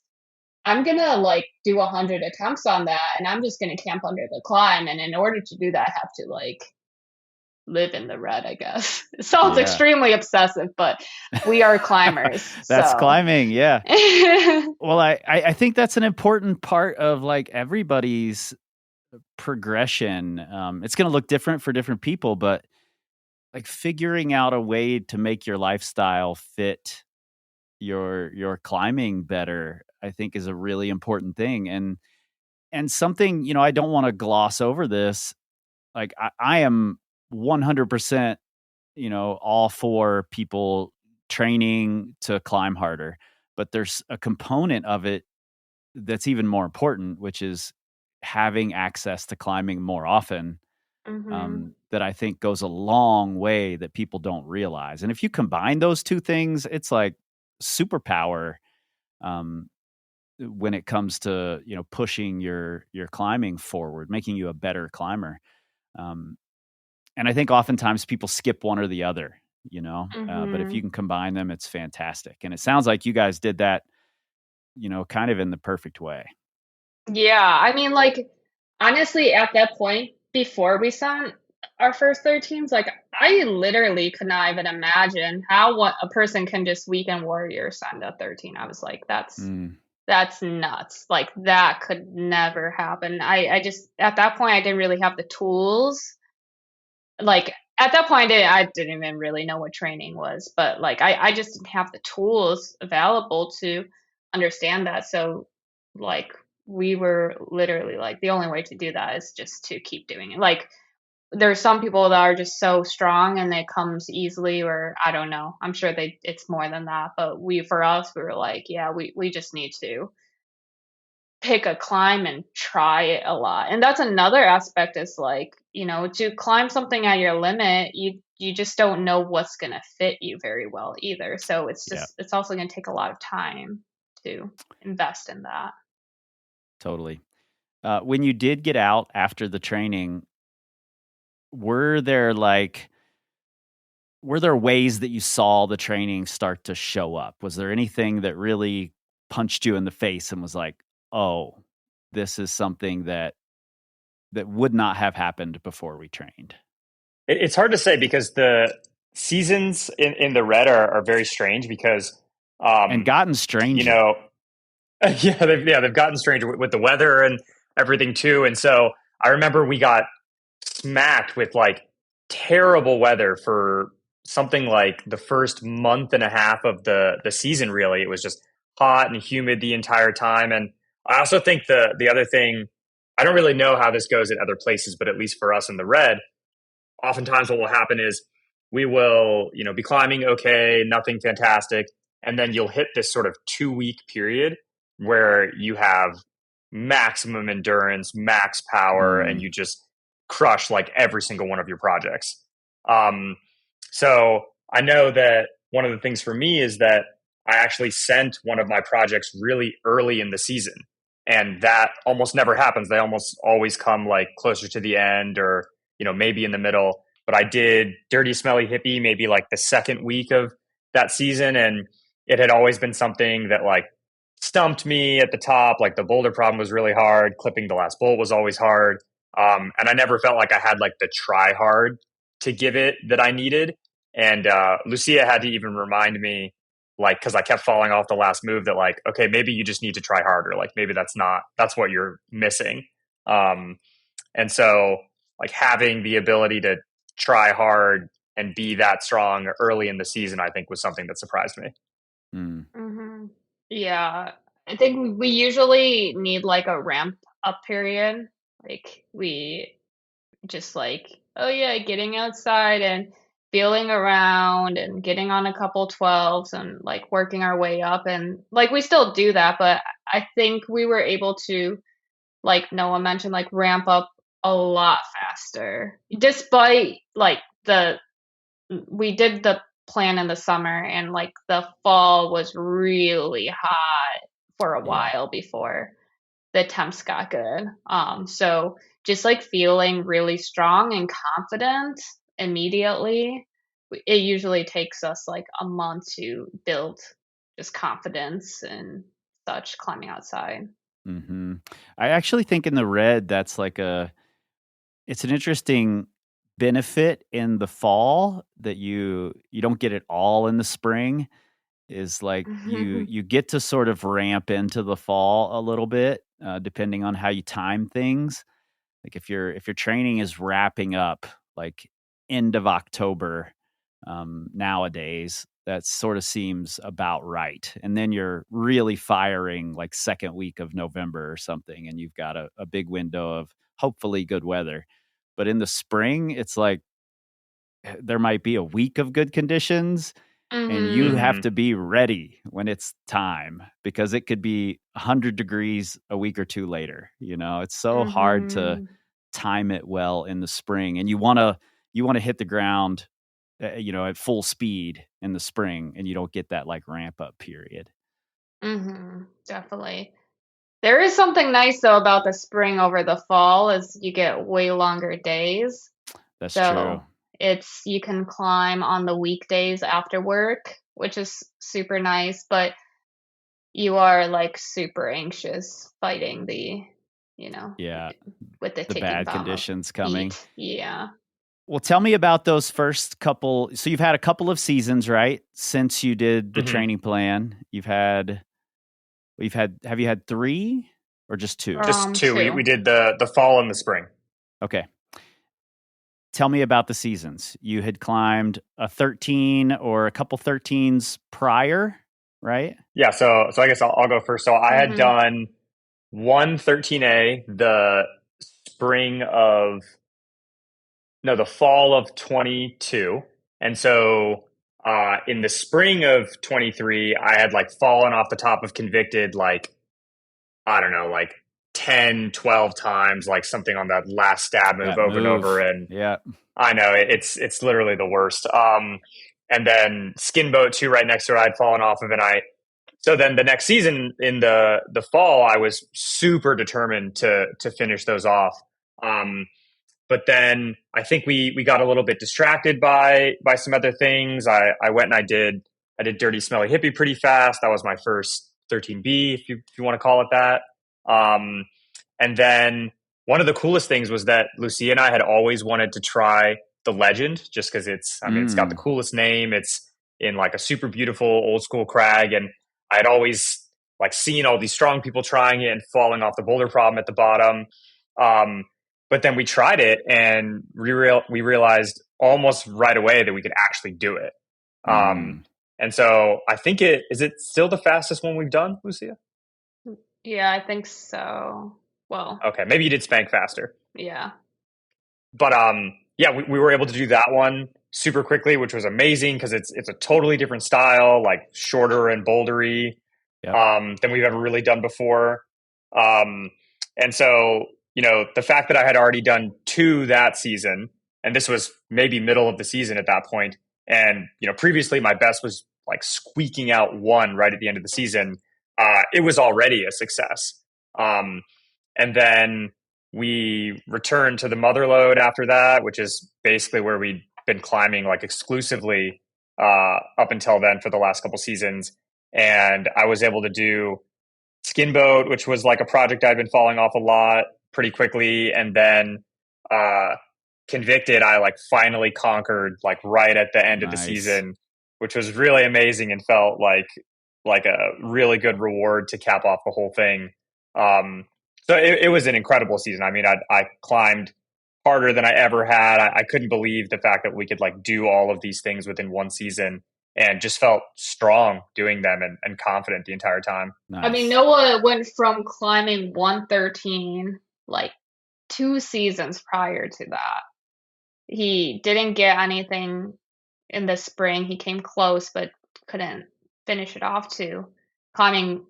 I'm gonna like do 100 attempts on that, and I'm just gonna camp under the climb. And in order to do that, I have to like live in the red, I guess. It sounds Yeah. extremely obsessive, but we are climbers, That's so. climbing. Yeah. Well, I think that's an important part of like everybody's progression. It's going to look different for different people, but like figuring out a way to make your lifestyle fit your climbing better, I think is a really important thing. And something, I don't want to gloss over this. Like I am 100%, all for people training to climb harder, but there's a component of it that's even more important, which is having access to climbing more often. Mhm. That I think goes a long way that people don't realize. And if you combine those two things, it's like superpower um, when it comes to pushing your climbing forward, making you a better climber. Um, and I think oftentimes people skip one or the other. But if you Mhm. can combine them, it's fantastic. And it sounds like you guys did that, kind of in the perfect way. Yeah, I mean, like, honestly, at that point, before we sent our first 13s, like, I literally could not even imagine how what a person can just weekend warrior send a 13. I was like, Mm, that's nuts. Like, that could never happen. I just at that point I didn't really have the tools. Like at that point I didn't even really know what training was, but like I just didn't have the tools available to understand that. So like we were literally like the only way to do that is just to keep doing it. Like there's some people that are just so strong and it comes easily, or I don't know. I'm sure it's more than that, but for us we were like, yeah, we just need to pick a climb and try it a lot. And that's another aspect is like, to climb something at your limit, you just don't know what's going to fit you very well either. So yeah, it's also going to take a lot of time to invest in that. totally. When you did get out after the training, were there like were there ways that you saw the training start to show up? Was there anything that really punched you in the face and was like, "Oh, this is something that would not have happened before we trained"? It's hard to say because the seasons in the red are very strange because, And gotten you stranger. know, they've gotten strange with the weather and everything too. And so I remember we got smacked with like terrible weather for something like the first month and a half of the season. Really, it was just hot and humid the entire time. And I also think the other thing, I don't really know how this goes at other places, but at least for us in the red, oftentimes what will happen is we will, be climbing okay, nothing fantastic, and then you'll hit this sort of 2 week period where you have maximum endurance, max power, and you just crush like every single one of your projects. So I know that one of the things for me is that I actually sent one of my projects really early in the season. And that almost never happens. They almost always come like closer to the end or, maybe in the middle. But I did Dirty Smelly Hippie maybe like the second week of that season. And it had always been something that like stumped me at the top. Like the boulder problem was really hard. Clipping the last bolt was always hard. And I never felt like I had like the try hard to give it that I needed. And Lucia had to even remind me, like, because I kept falling off the last move, that like, okay, maybe you just need to try harder. Like maybe that's what you're missing. And so like having the ability to try hard and be that strong early in the season, I think was something that surprised me. Mhm. Yeah. I think we usually need like a ramp up period. Like we just like, oh yeah, getting outside and feeling around and getting on a couple 12s and like working our way up, and like we still do that, but I think we were able to, like Noah mentioned, like ramp up a lot faster despite like the we did the plan in the summer, and like the fall was really hot for a Yeah. while before the temps got good. So just like feeling really strong and confident immediately. It usually takes us like a month to build just confidence and such climbing outside. hmm I actually think in the red, that's like it's an interesting benefit in the fall that you don't get it all in the spring. Is like you get to sort of ramp into the fall a little bit, depending on how you time things. Like if your training is wrapping up like end of October, nowadays, that sort of seems about right. And then you're really firing like second week of November or something, and you've got a big window of hopefully good weather. But in the spring, it's like there might be a week of good conditions, and you Mhm. have Mm-hmm. to be ready when it's time, because it could be 100 degrees a week or two later. It's so hard to Mhm. time it well in the spring, and you want to hit the ground, at full speed in the spring, and you don't get that like ramp up period. Mhm. Definitely. There is something nice though about the spring over the fall is you get way longer days. That's true. So it's you can climb on the weekdays after work, which is super nice, but you are like super anxious fighting the, you know, Yeah, with the the ticking bad bomb of conditions coming. heat. Yeah. Well, tell me about those first couple. So you've had a couple of seasons, right? Since you did the Mm-hmm. training plan, have you had three or just two? Just two. We Two. did the fall and the spring. Okay. Tell me about the seasons. You had climbed a 13 or a couple 13s prior, right? Yeah. So I guess I'll go first. So I had Mhm. done one 13A the spring of no, the fall of 22. And so in the spring of 23, I had like fallen off the top of Convicted, like, I don't know, like 10, 12 times, like something on that last stab move That over and over. move. And Yeah. I know it's literally the worst. And then Skin Boat 2 right next to it, I'd fallen off of, and So then the next season in the fall, I was super determined to finish those off. But then I think we got a little bit distracted by some other things. I went and I did Dirty Smelly Hippie pretty fast. That was my first 13B, if you want to call it that. And then one of the coolest things was that Lucia and I had always wanted to try the Legend, just because it's got the coolest name. It's in like a super beautiful old school crag, and I had always like seen all these strong people trying it and falling off the boulder problem at the bottom. But then we tried it, and we realized almost right away that we could actually do it. And so I think is it still the fastest one we've done, Lucia? Yeah, I think so. Well, okay, maybe you did Spank faster. Yeah. But yeah, we were able to do that one super quickly, which was amazing because it's a totally different style, like shorter and bouldery than we've ever really done before. And so, the fact that I had already done 2 that season, and this was maybe middle of the season at that point, and previously my best was like squeaking out 1 right at the end of the season. It was already a success. And then we returned to the mother load after that, which is basically where we'd been climbing like exclusively up until then for the last couple seasons. And I was able to do Skin Boat, which was like a project I'd been falling off a lot pretty quickly. And then Convicted, I like finally conquered like right at the end of the season, which was really amazing and felt like a really good reward to cap off the whole thing. So it was an incredible season. I mean, I climbed harder than I ever had. I couldn't believe the fact that we could like do all of these things within one season, and just felt strong doing them and confident the entire time. Nice. I mean, Noah went from climbing 113 like 2 seasons prior to that. He didn't get anything in the spring. He came close, but couldn't finish it off to climbing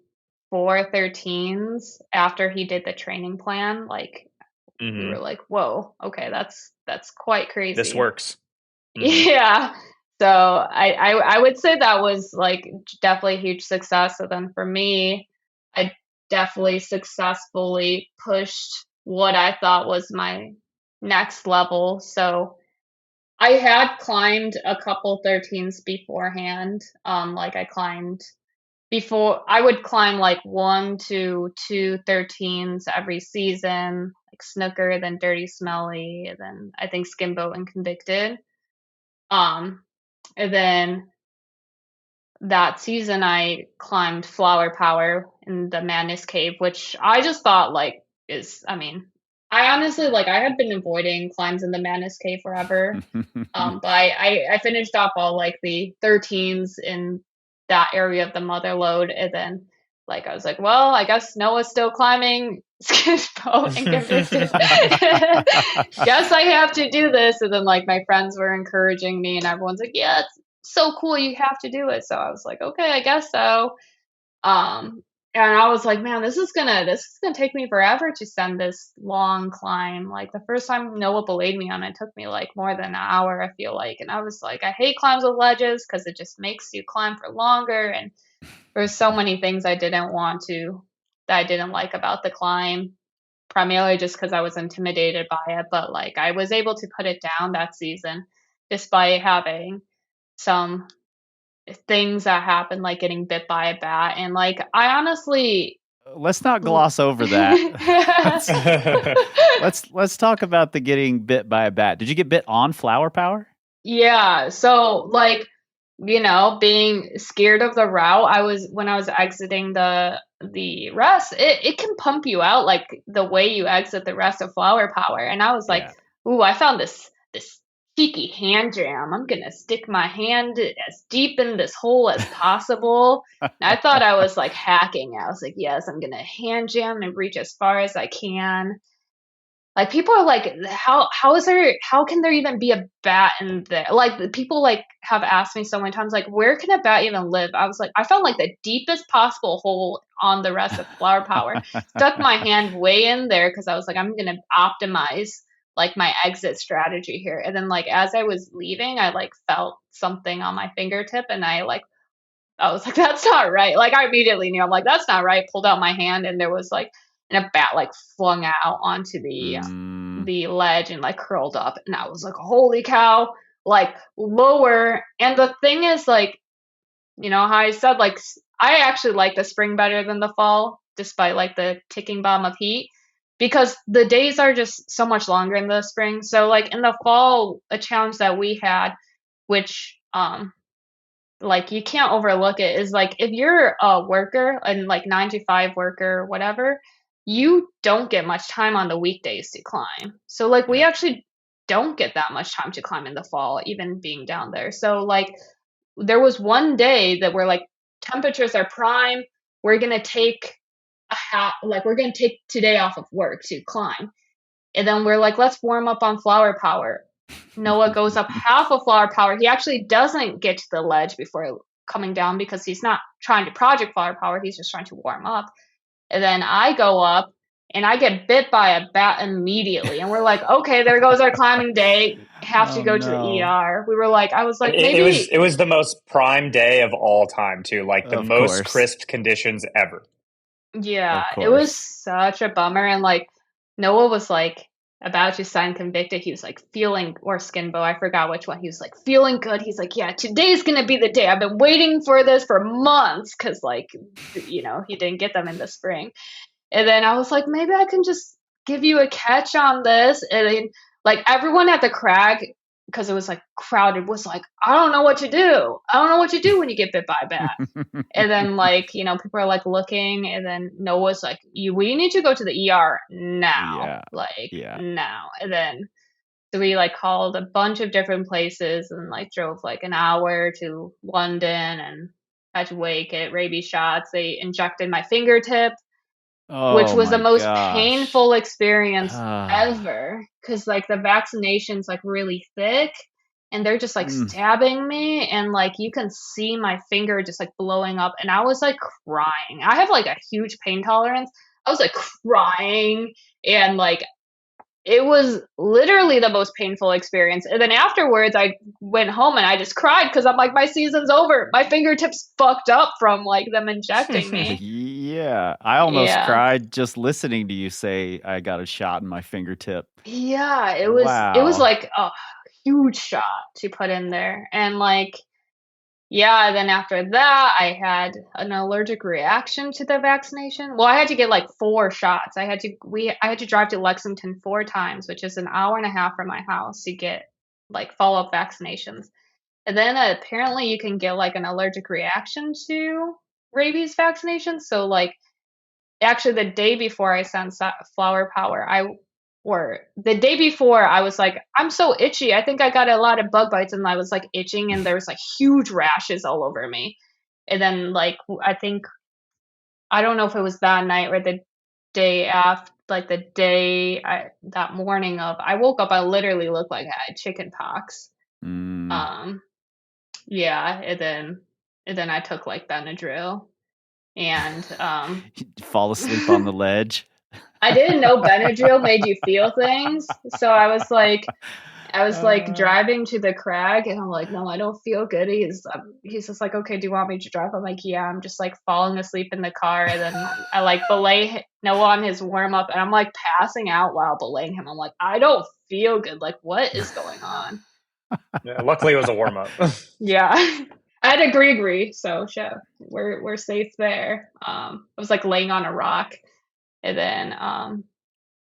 413s after he did the training plan. Like we were like, whoa, okay, that's quite crazy. This works. Yeah. So I would say that was like definitely a huge success. So then for me, I definitely successfully pushed what I thought was my next level. So I had climbed a couple 13s beforehand. Like I climbed before, I would climb like 1 to 2 13s every season, like Snooker, then Dirty Smelly, and then I think Skin Boat and Convicted. And then that season I climbed Flower Power in the Madness Cave, which I just thought like I honestly like I had been avoiding climbs in the Madness Cave forever. But I finished off all like the 13s in that area of the mother load, and then like I was like, well, I guess Noah's still climbing Skin Boat and Convicted. Guess I have to do this. And then like my friends were encouraging me, and everyone's like, yeah, it's so cool, you have to do it. So I was like, okay, I guess so. And I was like, man, this is gonna take me forever to send this long climb. Like the first time Noah belayed me on it took me like more than an hour, I feel like. And I was like, I hate climbs with ledges because it just makes you climb for longer. And there's so many things that I didn't like about the climb, primarily just because I was intimidated by it. But like I was able to put it down that season despite having some things that happened, like getting bit by a bat. And like I honestly, let's not gloss over that. let's talk about the getting bit by a bat. Did you get bit on Flower Power? Yeah. So like, being scared of the route, when I was exiting the rest, it can pump you out like the way you exit the rest of Flower Power. And I was like, ooh, I found this cheeky hand jam. I'm gonna stick my hand as deep in this hole as possible. I thought I was like hacking. I was like, yes, I'm gonna hand jam and reach as far as I can. Like people are like, how can there even be a bat in there? Like people like have asked me so many times, like, where can a bat even live? I was like, I found like the deepest possible hole on the rest of Flower Power. Stuck my hand way in there because I was like, I'm gonna optimize like my exit strategy here. And then like as I was leaving, I like felt something on my fingertip, and I like I was like, that's not right. Like, I immediately knew. I'm like, that's not right. Pulled out my hand, and there was like, and a bat like flung out onto the ledge and like curled up, and I was like, holy cow! Like lower. And the thing is, like, you know how I said, like, I actually like the spring better than the fall, despite like the ticking bomb of heat, because the days are just so much longer in the spring. So like in the fall, a challenge that we had, which like you can't overlook it, is like if you're a worker and like 9 to 5 worker, whatever, you don't get much time on the weekdays to climb. So like we actually don't get that much time to climb in the fall, even being down there. So like there was one day that we're like, temperatures are prime. We're gonna take we're gonna take today off of work to climb, and then we're like, let's warm up on flower power. Noah goes up half of flower power. He actually doesn't get to the ledge before coming down because he's not trying to project flower power. He's just trying to warm up. And then I go up and I get bit by a bat immediately. And we're like, okay, there goes our climbing day. Have to go to the ER. We were like, I was like, maybe it was the most prime day of all time too. Like the most course. crisp conditions ever. Yeah, it was such a bummer. And like Noah was like about to sign convicted. He was like feeling, or Skinbo, I forgot which one. He was like feeling good. He's like, yeah, today's gonna be the day. I've been waiting for this for months because like, you know, he didn't get them in the spring. And then I was like, maybe I can just give you a catch on this. And then like everyone at the crag, because it was like crowded, was like, I don't know what to do. I don't know what to do when you get bit by a bat. And then like, you know, people are like looking, and then Noah's like, we need to go to the ER now. Now. And then so we like called a bunch of different places and like drove like an hour to London and had to wait, get rabies shots. They injected my fingertip, which was the most painful experience ever, because like the vaccination's like really thick and they're just like stabbing me, and like you can see my finger just like blowing up, and I was like crying. I have like a huge pain tolerance. I was like crying, and like it was literally the most painful experience. And then afterwards I went home and I just cried because I'm like, my season's over. My fingertips fucked up from like them injecting me. Yeah. I almost cried just listening to you say I got a shot in my fingertip. Yeah, it was like a huge shot to put in there. And like, yeah, then after that, I had an allergic reaction to the vaccination. Well, I had to get like 4 shots. I had to drive to Lexington 4 times, which is an hour and a half from my house, to get like follow-up vaccinations. And then apparently you can get like an allergic reaction to rabies vaccination. So like actually the day before I sent flower power, the day before I was like, I'm so itchy. I think I got a lot of bug bites, and I was like itching, and there was like huge rashes all over me. And then like, I don't know if it was that night or the day after, like the day that morning of, I woke up, I literally looked like I had chicken pox. Yeah. And then I took like Benadryl, and fall asleep on the ledge. I didn't know Benadryl made you feel things. So I was like driving to the crag, and I'm like, no, I don't feel good. He's just like, okay, do you want me to drive? I'm like, yeah. I'm just like falling asleep in the car, and then I like belay Noah on his warm up, and I'm like passing out while belaying him. I'm like, I don't feel good. Like, what is going on? Yeah, luckily it was a warm up. Yeah. I had a gree, so sure, we're safe there. I was like laying on a rock. And then,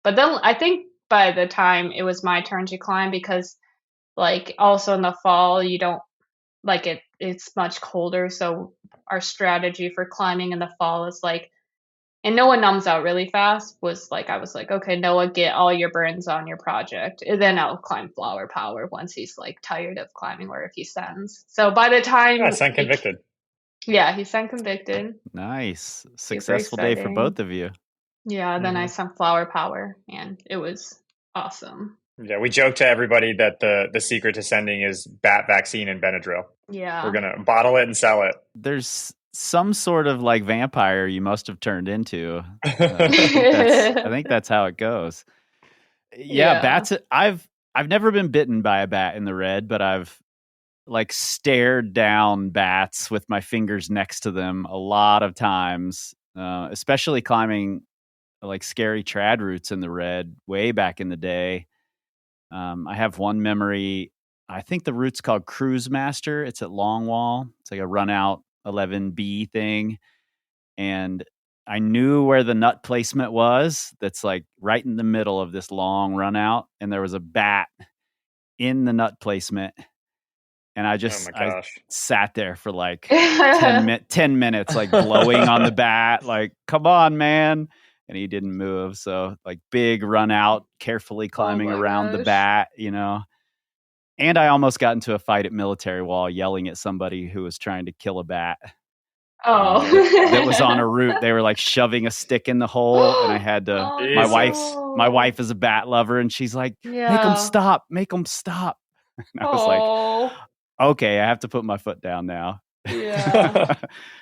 but then I think by the time it was my turn to climb, because like also in the fall, you don't like it's much colder. So our strategy for climbing in the fall is like, and Noah numbs out really fast, was like, I was like, okay, Noah, get all your burns on your project. And then I'll climb flower power once he's like tired of climbing, or if he sends. So by the time sent convicted. He sent convicted. Nice. Successful day for both of you. Yeah, then I sent flower power, and it was awesome. Yeah, we joke to everybody that the secret to sending is bat vaccine and Benadryl. Yeah. We're going to bottle it and sell it. There's some sort of like vampire you must have turned into. I think that's how it goes. Yeah, bats. I've never been bitten by a bat in the red, but I've like stared down bats with my fingers next to them a lot of times, especially climbing like scary trad routes in the red way back in the day. I have one memory. I think the route's called Cruise Master. It's at Longwall. It's like a run out 11B thing. And I knew where the nut placement was. That's like right in the middle of this long run out. And there was a bat in the nut placement. And I sat there for like 10 minutes, like blowing on the bat, like, come on, man. And he didn't move. So like big run out, carefully climbing around the bat, you know. And I almost got into a fight at Military Wall yelling at somebody who was trying to kill a bat. That was on a route. They were like shoving a stick in the hole, and I had to. My wife is a bat lover, and she's like, "Make them stop! Make them stop!" And I was like, "Okay, I have to put my foot down now." Yeah,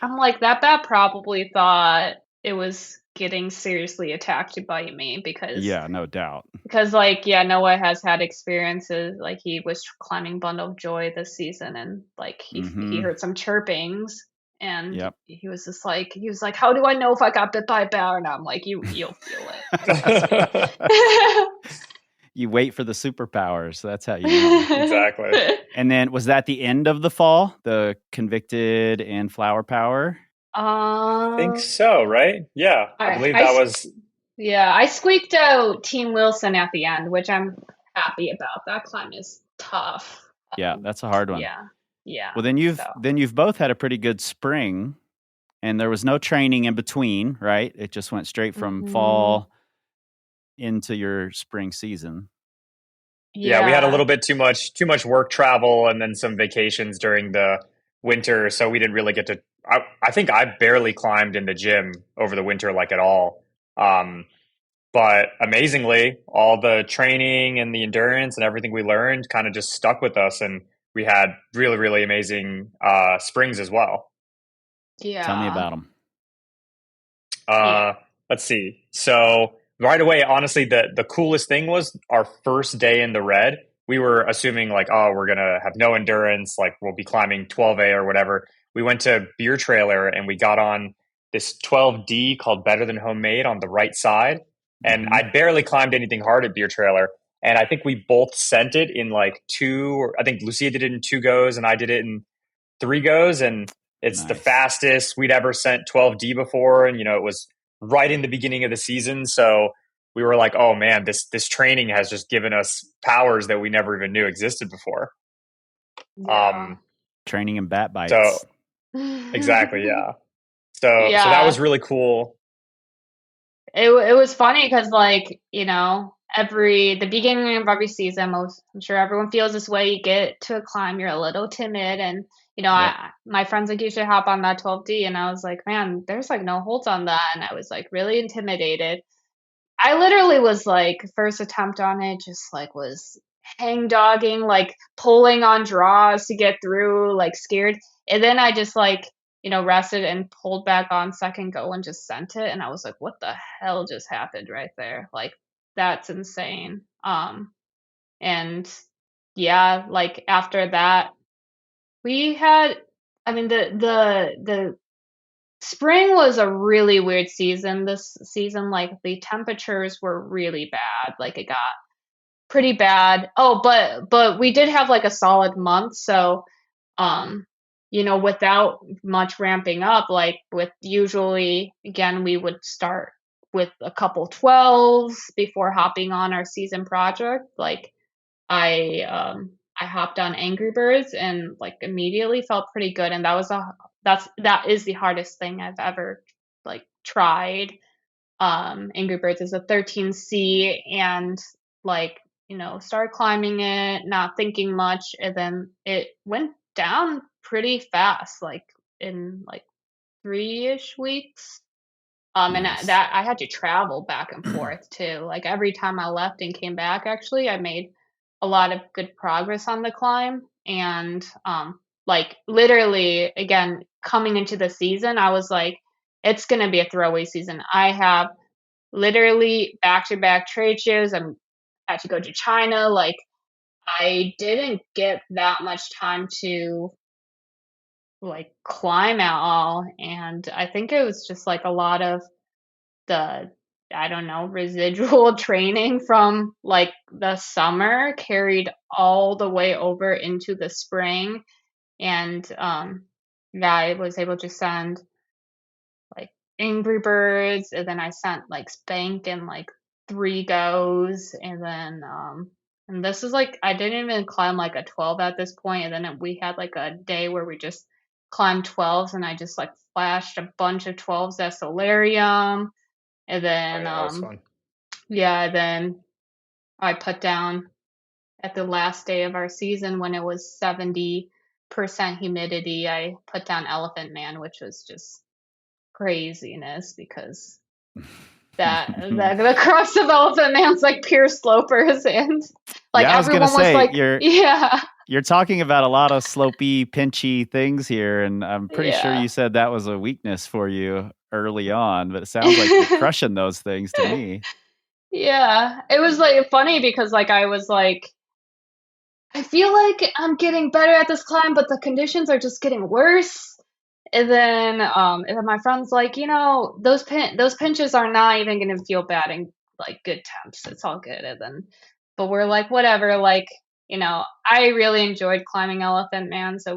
I'm like, that bat probably thought it was getting seriously attacked by me because no doubt. Because like Noah has had experiences, like he was climbing Bundle of Joy this season, and like he heard some chirpings. And he was like, how do I know if I got bit by a bat or not? I'm like, you'll feel it. You wait for the superpowers. That's how you know. Exactly. And then was that the end of the fall? The Convicted and Flower Power? I think so, right? Yeah. I believe that was... Yeah, I squeaked out Team Wilson at the end, which I'm happy about. That climb is tough. Yeah, that's a hard one. Yeah. Well, then you've both had a pretty good spring, and there was no training in between, right? It just went straight from fall into your spring season. Yeah, we had a little bit too much work travel and then some vacations during the winter, so we didn't really get to. I think I barely climbed in the gym over the winter, like at all. But amazingly, all the training and the endurance and everything we learned kind of just stuck with us, and we had really, really amazing springs as well. Yeah. Tell me about them. Let's see. So right away, honestly, the coolest thing was our first day in the red. We were assuming like, oh, we're going to have no endurance, like we'll be climbing 12A or whatever. We went to Beer Trailer and we got on this 12D called Better Than Homemade on the right side. And I barely climbed anything hard at Beer Trailer. And I think we both sent it in like I think Lucia did it in 2 goes and I did it in 3 goes. And it's the fastest we'd ever sent 12D before. And, it was right in the beginning of the season. So we were like, oh man, this training has just given us powers that we never even knew existed before. Yeah. Training and bat bites. So exactly. Yeah. So that was really cool. It was funny because, like, the beginning of every season, I'm sure everyone feels this way. You get to a climb, you're a little timid, and my friends like, you should hop on that 12D, and I was like, man, there's like no holds on that, and I was like really intimidated. I literally was like, first attempt on it, just like was hang dogging, like pulling on draws to get through, like scared, and then I just like rested and pulled back on second go and just sent it. And I was like, what the hell just happened right there? Like, that's insane. And yeah, like after that, we had, the spring was a really weird season this season. Like the temperatures were really bad. Like it got pretty bad. Oh, but we did have like a solid month. So, without much ramping up, like with usually, again, we would start with a couple 12s before hopping on our season project. Like I hopped on Angry Birds and like immediately felt pretty good. And that is the hardest thing I've ever like tried. Angry Birds is a 13C and like, started climbing it, not thinking much. And then it went down pretty fast, like in like 3-ish weeks. And that I had to travel back and forth too. Like every time I left and came back, actually, I made a lot of good progress on the climb. And like literally, again, coming into the season, I was like, it's going to be a throwaway season. I have literally back-to-back trade shows. I had to go to China. Like I didn't get that much time to like climb at all, and I think it was just like a lot of the, I don't know, residual training from like the summer carried all the way over into the spring. And yeah, I was able to send like Angry Birds, and then I sent like Spank and like 3 goes, and then and this is like I didn't even climb like a 12 at this point, and then we had like a day where we just climbed 12s, and I just like flashed a bunch of 12s at Solarium, and Oh then yeah, that was fun. yeah, then I put down at the last day of our season when it was 70% humidity, I put down Elephant Man, which was just craziness because that the crux of Elephant Man's like pure slopers, and like Yeah, I was gonna everyone was say like, yeah, you're talking about a lot of slopey, pinchy things here, and I'm pretty sure yeah. you said that was a weakness for you early on, but it sounds like you're crushing those things to me. Yeah, it was like funny because like I was like, I feel like I'm getting better at this climb, but the conditions are just getting worse. And then my friend's like, those pinches are not even gonna feel bad in like good temps. It's all good. And then, but we're like, whatever. Like, I really enjoyed climbing Elephant Man, so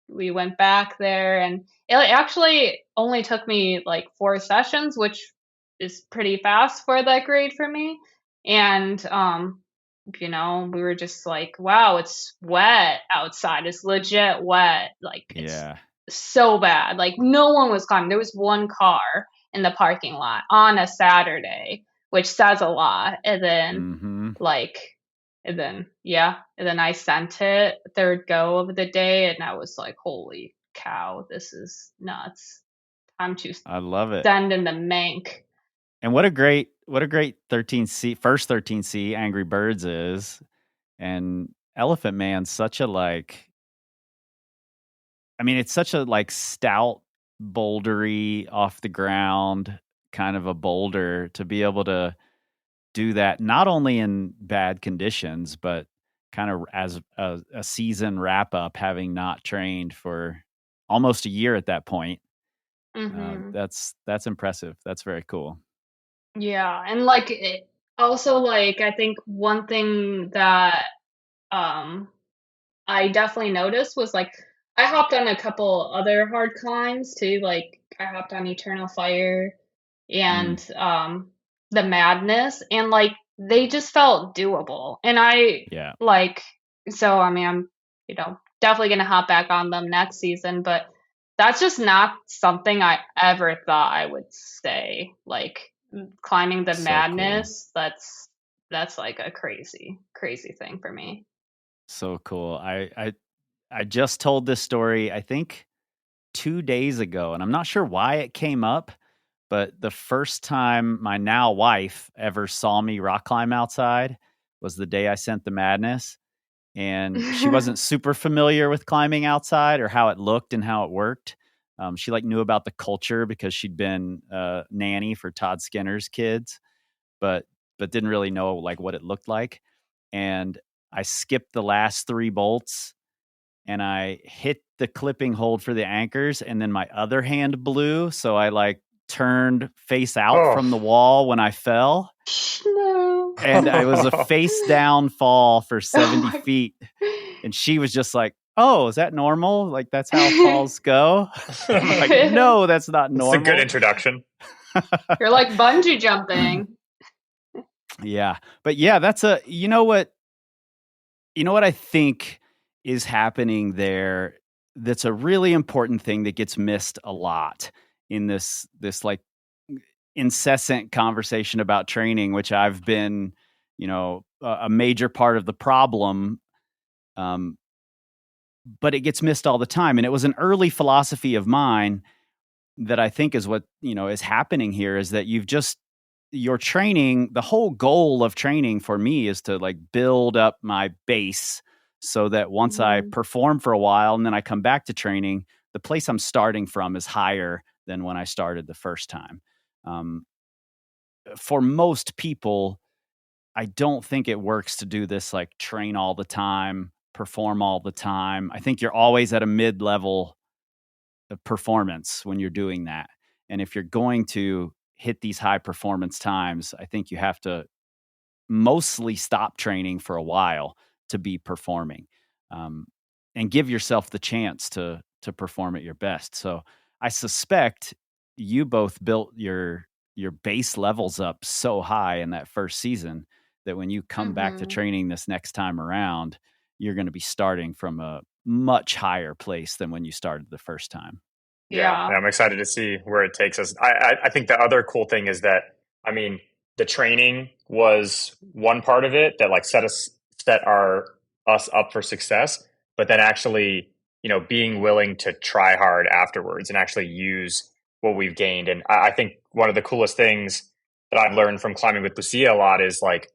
we went back there, and it actually only took me like 4 sessions, which is pretty fast for that grade for me. And we were just like, wow, it's wet outside. It's legit wet. Like, it's Yeah. so bad. Like, no one was climbing. There was one car in the parking lot on a Saturday, which says a lot. Mm-hmm. And then I sent it third go of the day, and I was like, holy cow, this is nuts. Time to I love it. send in the mank. And what a great 13C, first 13C Angry Birds is. And Elephant Man's such a it's such a stout, bouldery, off the ground kind of a boulder to be able to do that, not only in bad conditions, but kind of as a season wrap up, having not trained for almost a year at that point. Mm-hmm. That's impressive. That's very cool. Yeah, and like also like I think one thing that um I definitely noticed was like I hopped on a couple other hard climbs too. Like I hopped on Eternal Fire Mm, and the Madness, and like they just felt doable. And I yeah. like so I mean I'm definitely gonna hop back on them next season, but that's just not something I ever thought I would say. Like climbing the So cool. Madness, that's like a crazy thing for me. So cool. I just told this story, I think 2 days ago, and I'm not sure why it came up, but the first time my now wife ever saw me rock climb outside was the day I sent the Madness. And she wasn't super familiar with climbing outside or how it looked and how it worked. She knew about the culture because she'd been a nanny for Todd Skinner's kids, but didn't really know what it looked like. And I skipped the last 3 bolts and I hit the clipping hold for the anchors, and then my other hand blew, so I turned face out Oh. from the wall when I fell. No. And it was a face down fall for 70 Oh feet. And she was just like, "Oh, is that normal? Like, that's how falls go?" I'm like, my. "No, that's not It's a good normal." introduction. You're like bungee jumping. Yeah. But yeah, that's you know what I think is happening there, that's a really important thing that gets missed a lot in this incessant conversation about training, which I've been, a major part of the problem. Um, but it gets missed all the time. And it was an early philosophy of mine that I think is what, is happening here, is that your training, the whole goal of training for me is to build up my base so that once I Mhm. perform for a while and then I come back to training, the place I'm starting from is higher than when I started the first time. For most people, I don't think it works to do this like train all the time, perform all the time. I think you're always at a mid-level of performance when you're doing that. And if you're going to hit these high performance times, I think you have to mostly stop training for a while to be performing, um, and give yourself the chance to perform at your best. So I suspect you both built your base levels up so high in that first season that when you come back to Mm-hmm. training this next time around, you're going to be starting from a much higher place than when you started the first time. Yeah, Yeah. I'm excited to see where it takes us. I think the other cool thing is that, I mean, the training was one part of it that like set us up for success, but then actually, being willing to try hard afterwards and actually use what we've gained. And I think one of the coolest things that I've learned from climbing with Lucia a lot is like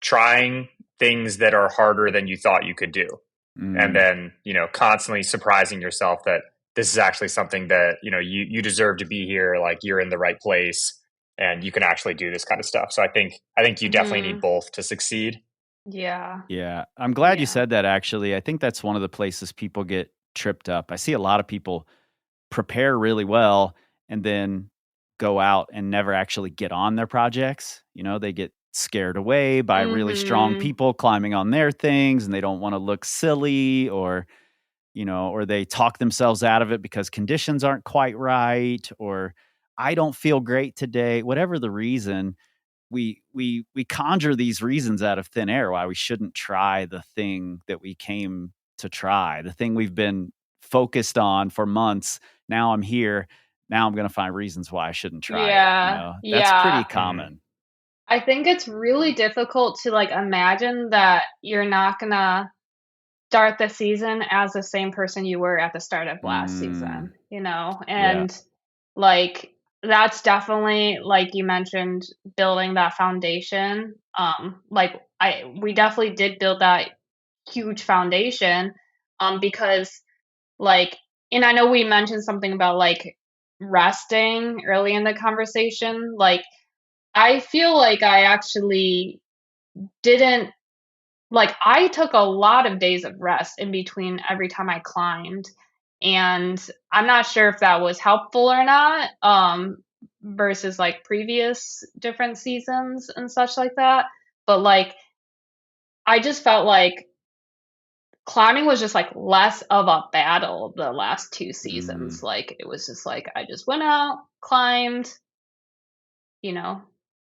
trying things that are harder than you thought you could do. And then, constantly surprising yourself that this is actually something that, you deserve to be here. Like you're in the right place and you can actually do this kind of stuff. So I think you definitely need Mm-hmm. both to succeed. Yeah. Yeah. I'm glad you Yeah. said that, actually. I think that's one of the places people get tripped up. I see a lot of people prepare really well and then go out and never actually get on their projects. They get scared away by really strong Mm-hmm. people climbing on their things and they don't want to look silly, or they talk themselves out of it because conditions aren't quite right, or I don't feel great today. Whatever the reason, we conjure these reasons out of thin air why we shouldn't try the thing that we came to try, the thing we've been focused on for months. Now I'm here. Now I'm going to find reasons why I shouldn't try it. Yeah. That's pretty Yeah. Mhm. common. I think it's really difficult to like imagine that you're not gonna start the season as the same person you were at the start of last Mm, season, you know? yeah. And like that's definitely like you mentioned building that foundation. Like we definitely did build that huge foundation because like and I know we mentioned something about like resting early in the conversation. Like I feel like I actually didn't like I took a lot of days of rest in between every time I climbed, and I'm not sure if that was helpful or not, versus like previous different seasons and such like that. But like I just felt like climbing was just like less of a battle the last two Mm, seasons. Like it was just like I just went out, climbed, you know,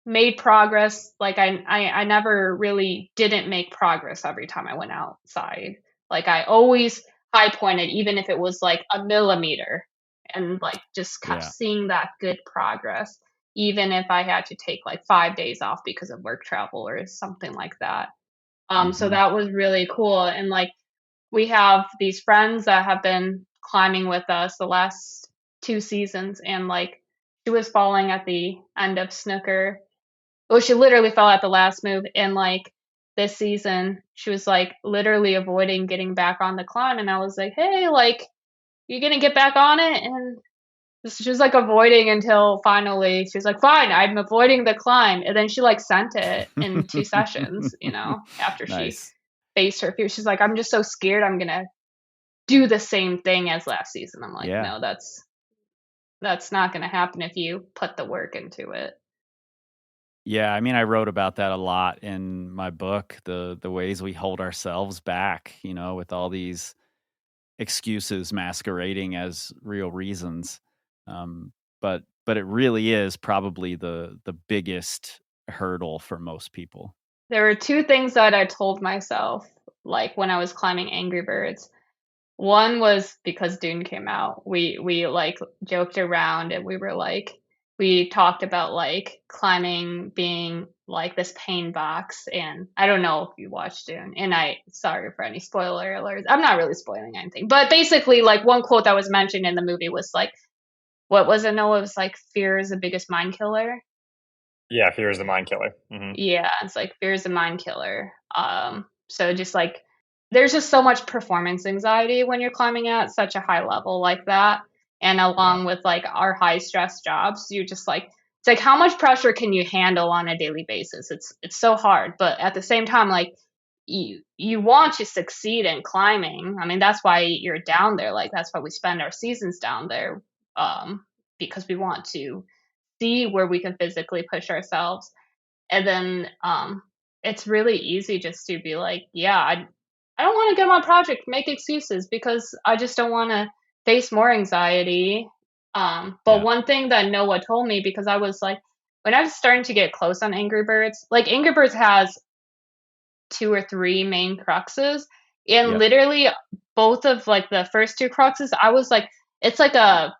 made progress. Like I never really didn't make progress every time I went outside. Like I always high pointed, even if it was like a millimeter, and like just kept yeah. seeing that good progress, even if I had to take like 5 days off because of work travel or something like that. So Hmm. that was really cool. And like we have these friends that have been climbing with us the last two seasons, and like she was falling at the end of snooker. Well, she literally fell at the last move, and like this season, she was like literally avoiding getting back on the climb, and I was like, "Hey, like, you gonna get back on it?" And she was like avoiding until finally she was like, "Fine, I'm avoiding the climb," and then she like sent it in 2 sessions, after she Nice. faced her fear. She's like, "I'm just so scared I'm gonna do the same thing as last season." I'm like, Yeah. "No, that's not gonna happen if you put the work into it." Yeah, I mean, I wrote about that a lot in my book, the ways we hold ourselves back, with all these excuses masquerading as real reasons. But it really is probably the biggest hurdle for most people. There were two things that I told myself, like when I was climbing Angry Birds. One was because Dune came out. We like joked around and we talked about like climbing being like this pain box, and I don't know if you watched Dune, and I sorry for any spoiler alerts. I'm not really spoiling anything. But basically like one quote that was mentioned in the movie was like what was it? No, it was like fear is the biggest mind killer. Yeah, fear is the mind killer. Hmm. Yeah, it's like fear is a mind killer. So just like there's just so much performance anxiety when you're climbing at such a high level like that. And Yeah. along with like our high stress jobs, you're just like it's like, how much pressure can you handle on a daily basis? It's so hard, but at the same time, like, you want to succeed in climbing. I mean, that's why you're down there. Like, that's why we spend our seasons down there, because we want to see where we can physically push ourselves. And then it's really easy just to be like, yeah, I don't want to get my project, make excuses because I just don't want to face more anxiety. But one thing that Noah told me, because I was like, when I was starting to get close on Angry Birds, like Angry Birds has 2 or 3 main cruxes, and literally both of like the first 2 cruxes, I was like, it's like a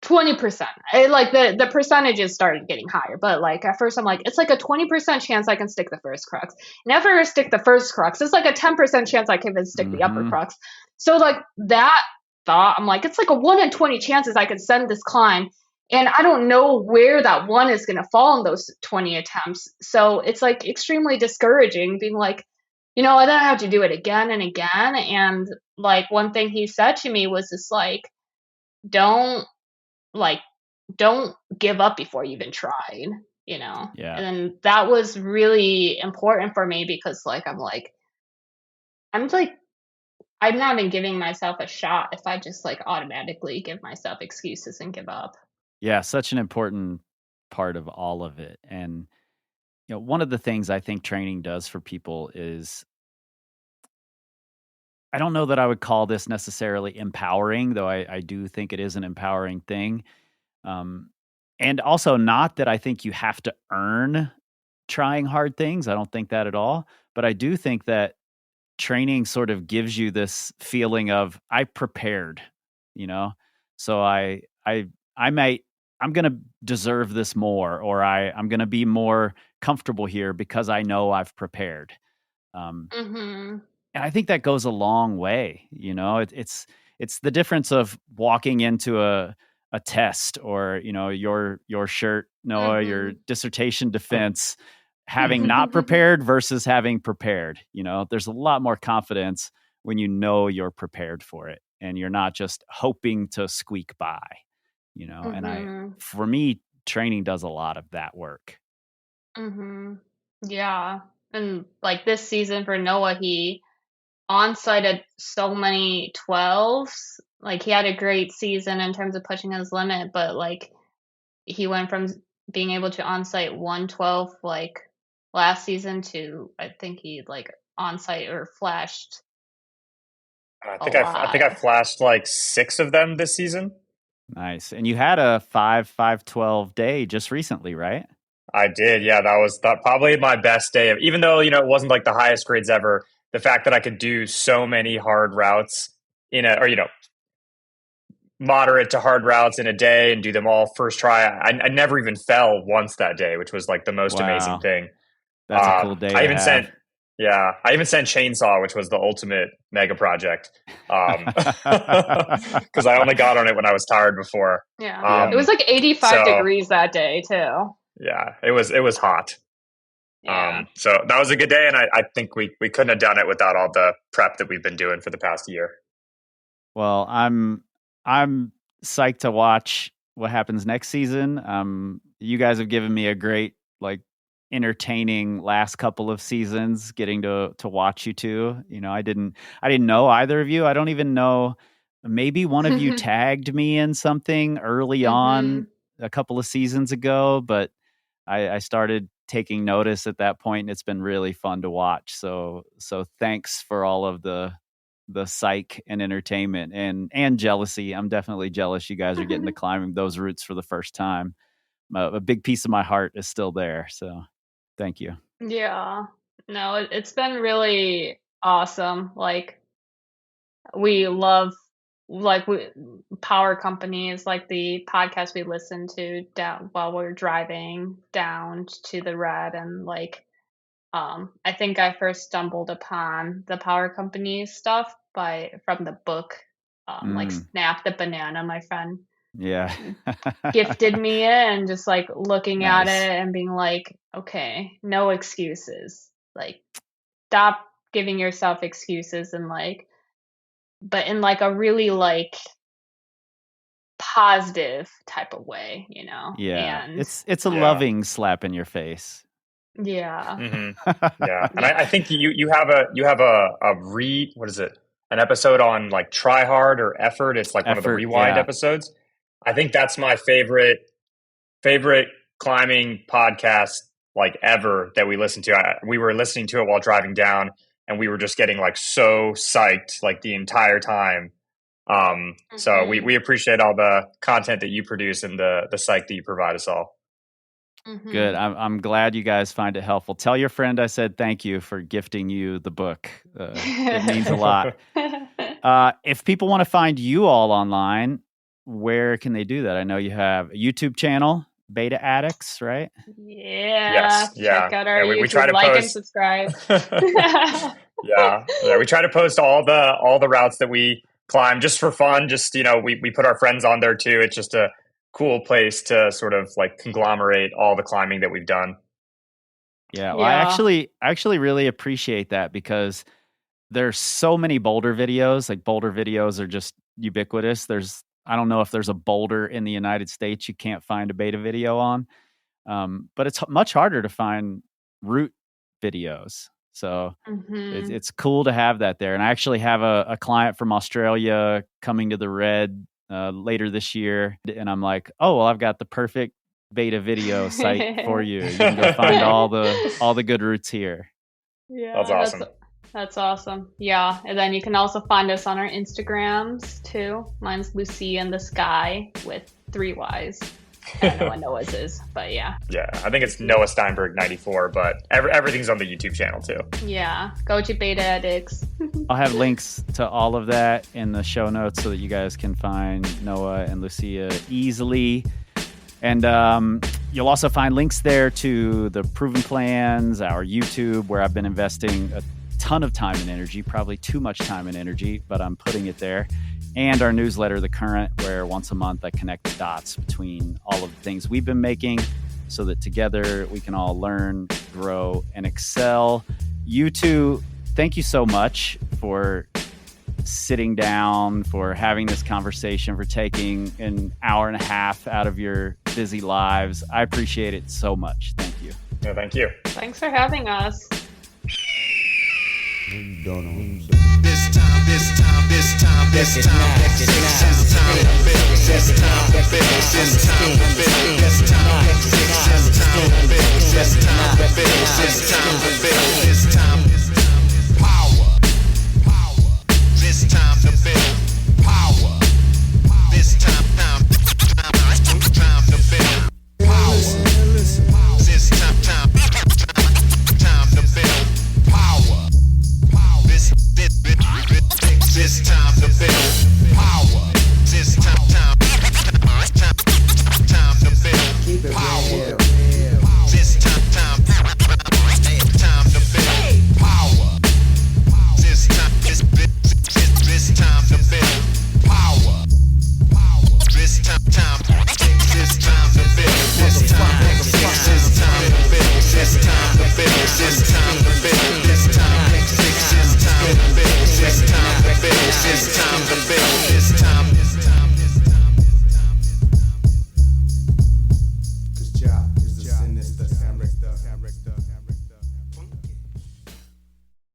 20%. Like the percentages started getting higher, but like at first I'm like, it's like a 20% chance I can stick the first crux. Never stick the first crux. It's like a 10% chance I can even stick the upper crux. So like that thought, I'm like, it's like a 1 in 20 chances I could send this climb. And I don't know where that one is going to fall in those 20 attempts. So it's like extremely discouraging being like, you know, I then have to do it again and again. And like one thing he said to me was just like, don't don't give up before you even tried, you know? Yeah. And that was really important for me because I'm not even giving myself a shot if I just like automatically give myself excuses and give up. Yeah, such an important part of all of it. And one of the things I think training does for people is, I don't know that I would call this necessarily empowering, though I do think it is an empowering thing. And also, not that I think you have to earn trying hard things. I don't think that at all. But I do think that training sort of gives you this feeling of, I prepared, so I'm going to deserve this more, or I'm going to be more comfortable here because I know I've prepared. And I think that goes a long way. It's the difference of walking into a test, or your shirt, Noah, your dissertation defense, having not prepared versus having prepared. There's a lot more confidence when you're prepared for it and you're not just hoping to squeak by. And for me, training does a lot of that work. Yeah. And like this season for Noah, he on-sighted so many 12s. Like he had a great season in terms of pushing his limit, but like he went from being able to on-sight 112 like last season to I think he like on-sight or flashed I a think I think I lot. flashed like 6 of them this season. Nice. And you had a 5/5/12 day just recently, right? I did. Yeah, that was probably my best day of, even though, it wasn't like the highest grades ever, the fact that I could do so many hard routes moderate to hard routes in a day and do them all first try. I never even fell once that day, which was like the most amazing Wow. thing. That's a cool day I to even have. I even sent Chainsaw, which was the ultimate mega project. Because I only got on it when I was tired before. Yeah. It was like 85 degrees that day too. Yeah, it was hot. Yeah. So that was a good day, and I think we couldn't have done it without all the prep that we've been doing for the past year. Well, I'm psyched to watch what happens next season. You guys have given me a great, like, entertaining last couple of seasons, getting to watch you two. I didn't know either of you. I don't even know. Maybe one of you tagged me in something early on a couple of seasons ago, but I started taking notice at that point, and it's been really fun to watch. So thanks for all of the psych and entertainment and jealousy. I'm definitely jealous you guys are getting to climb those routes for the first time. A big piece of my heart is still there. So thank you. Yeah. No, it's been really awesome. Like we love power companies, like the podcast we listen to down while we're driving down to the Red, and like I think I first stumbled upon the power company stuff from the book, like Snap the Banana. My friend Yeah. gifted me it, and just like looking at Nice. it and being like, okay, no excuses. Like, stop giving yourself excuses, and like, but in like a really like positive type of way, Yeah. and It's a loving slap in your face. yeah. Yeah. And I think you have a what is it? An episode on like try hard or effort. It's like one of the rewind episodes. I think that's my favorite climbing podcast like ever that we listened to. We were listening to it while driving down, and we were just getting like so psyched like the entire time. So we appreciate all the content that you produce and the psych that you provide us all. Good. I'm glad you guys find it helpful. Tell your friend I said thank you for gifting you the book. It means a lot. If people want to find you all online, where can they do that? I know you have a YouTube channel, Beta Addicts, right? Yeah. Yes. Yeah. Check out our YouTube, we try to like post... and subscribe. Yeah. We try to post all the routes that we climb just for fun. Just, we put our friends on there too. It's just a cool place to sort of like conglomerate all the climbing that we've done. Yeah. Well, I actually really appreciate that because there's so many boulder videos. Like boulder videos are just ubiquitous. I don't know if there's a boulder in the United States you can't find a beta video on. But it's much harder to find route videos. So it's cool to have that there. And I actually have a client from Australia coming to the Red later this year. And I'm like, oh, well, I've got the perfect beta video site for you. You can go find all the good routes here. Yeah, that's awesome. That's awesome. Yeah. And then you can also find us on our Instagrams too. Mine's Lucia in the Sky with 3 Ys. I don't know what Noah's is, but yeah. Yeah, I think it's Noah Steinberg 94, but everything's on the YouTube channel too. Yeah, go to Beta Addicts. I'll have links to all of that in the show notes so that you guys can find Noah and Lucia easily. And you'll also find links there to the Proven Plans, our YouTube, where I've been investing a ton of time and energy, probably too much time and energy, but I'm putting it there. And our newsletter, The Current, where once a month I connect the dots between all of the things we've been making so that together we can all learn, grow, and excel. You two, thank you so much for sitting down, for having this conversation, for taking an hour and a half out of your busy lives. I appreciate it so much. Thank you. Yeah, thank you. Thanks for having us. This time